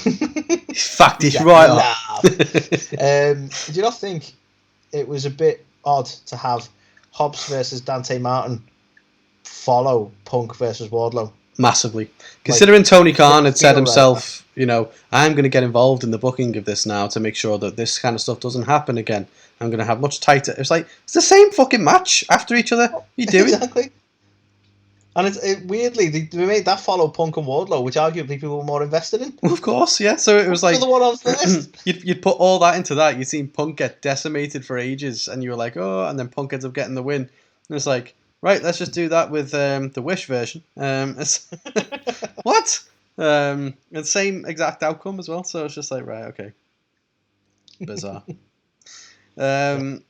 He's fucked this right up. Do you not think it was a bit odd to have Hobbs versus Dante Martin follow Punk versus Wardlow? Massively. Considering Tony Khan had said himself, right, I'm going to get involved in the booking of this now to make sure that this kind of stuff doesn't happen again. I'm going to have much tighter. It's like, it's the same fucking match after each other. You do exactly. And weirdly, they made that follow Punk and Wardlow, which arguably people were more invested in. Well, of course, yeah. So it was like, the one on first. you'd put all that into that. You'd seen Punk get decimated for ages, and you were like, oh, and then Punk ends up getting the win. And it's like, right, let's just do that with the Wish version. What? And same exact outcome as well. So it's just like, right, okay. Bizarre. And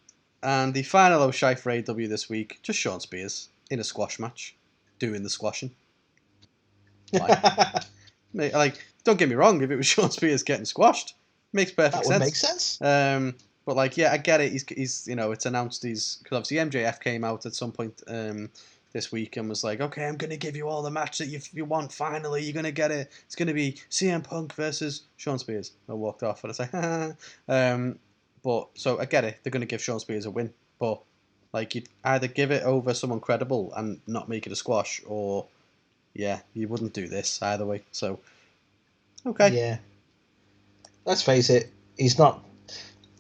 the final Oh Shite for AEW this week, just Sean Spears in a squash match, doing the squashing. Like, don't get me wrong, if it was Sean Spears getting squashed, makes perfect sense. That would make sense. But like, yeah, I get it. He's it's announced because obviously MJF came out at some point this week and was like, okay, I'm gonna give you all the match that you want. Finally, you're gonna get it. It's gonna be CM Punk versus Sean Spears. I walked off and I was like, but so I get it. They're gonna give Sean Spears a win, but like, you'd either give it over someone credible and not make it a squash, or yeah, you wouldn't do this either way. So okay, yeah. Let's face it, he's not.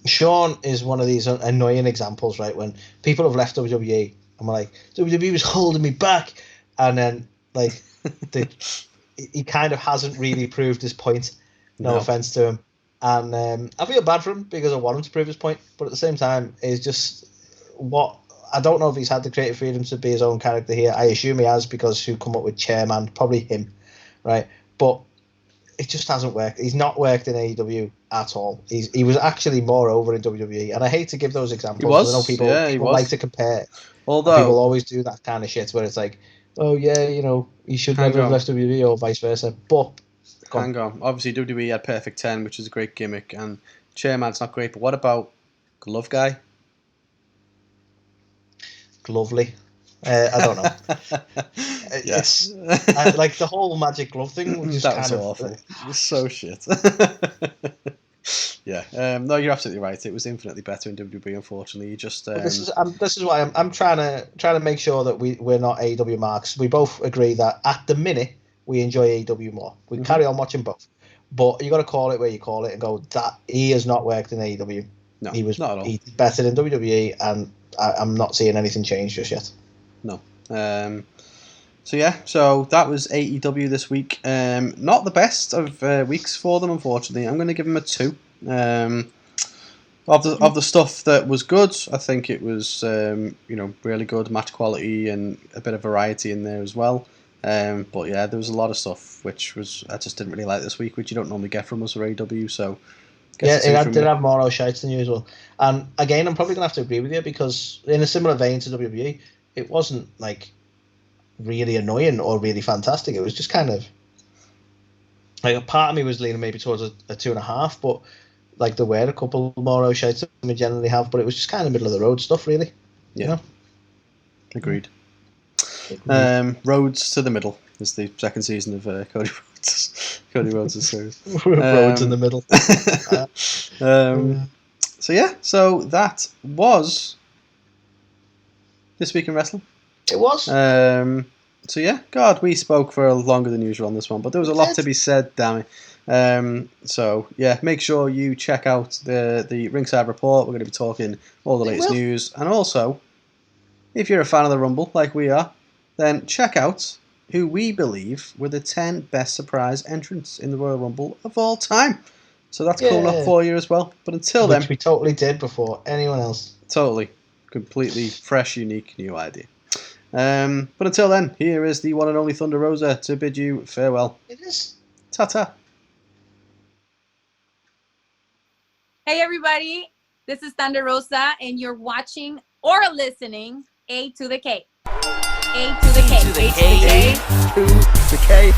Sean is one of these annoying examples, right? When people have left WWE and we're like, WWE was holding me back, and then like he kind of hasn't really proved his point. No offense to him, and I feel bad for him because I want him to prove his point, but at the same time, it's just what I don't know if he's had the creative freedom to be his own character here. I assume he has, because who come up with chairman? Probably him, right? But it just hasn't worked. He's not worked in AEW at all. He was actually more over in WWE, and I hate to give those examples. He was. I know people like to compare. Although people always do that kind of shit where it's like, oh yeah, he should never have left WWE or vice versa. But hang on. Obviously WWE had Perfect 10, which is a great gimmick, and chairman's not great. But what about Glove Guy? Glovely. I don't know. It's like the whole Magic Glove thing was just that was awful. It was so shit. Yeah. No, you're absolutely right. It was infinitely better in WWE. Unfortunately, you just. This is why I'm trying to make sure that we're not AEW marks. We both agree that at the minute we enjoy AEW more. We carry on watching both, but you got to call it where you call it and go that he has not worked in AEW. No, he was not at all. He's better than WWE, and I'm not seeing anything change just yet. No. So that was AEW this week. Not the best of weeks for them, unfortunately. I'm going to give them a 2. Of the stuff that was good, I think it was really good match quality and a bit of variety in there as well. But yeah, there was a lot of stuff which I just didn't really like this week, which you don't normally get from us or AEW. So yeah, it did have more Oh Shites than usual. And again, I'm probably going to have to agree with you, because in a similar vein to WWE, it wasn't like really annoying or really fantastic. It was just kind of like, a part of me was leaning maybe towards a 2.5, but like there were a couple more Oh Shites than we generally have, but it was just kind of middle of the road stuff, really. Yeah. Agreed. Roads to the Middle is the second season of Cody Rhodes. Cody Rhodes' series. Roads in the middle. So that was This Week in Wrestling. It was. God, we spoke for longer than usual on this one, but there was a lot to be said, damn it. Make sure you check out the Ringside Report. We're going to be talking all the latest news, and also, if you're a fan of the Rumble like we are, then check out who we believe were the 10 best surprise entrants in the Royal Rumble of all time. So that's coming up for you as well. But until then... Which we totally did before anyone else. Totally. Completely fresh, unique, new idea. But until then, here is the one and only Thunder Rosa to bid you farewell. It is. Ta-ta. Hey everybody, this is Thunder Rosa and you're watching or listening A2theK. A2theK. A2theK.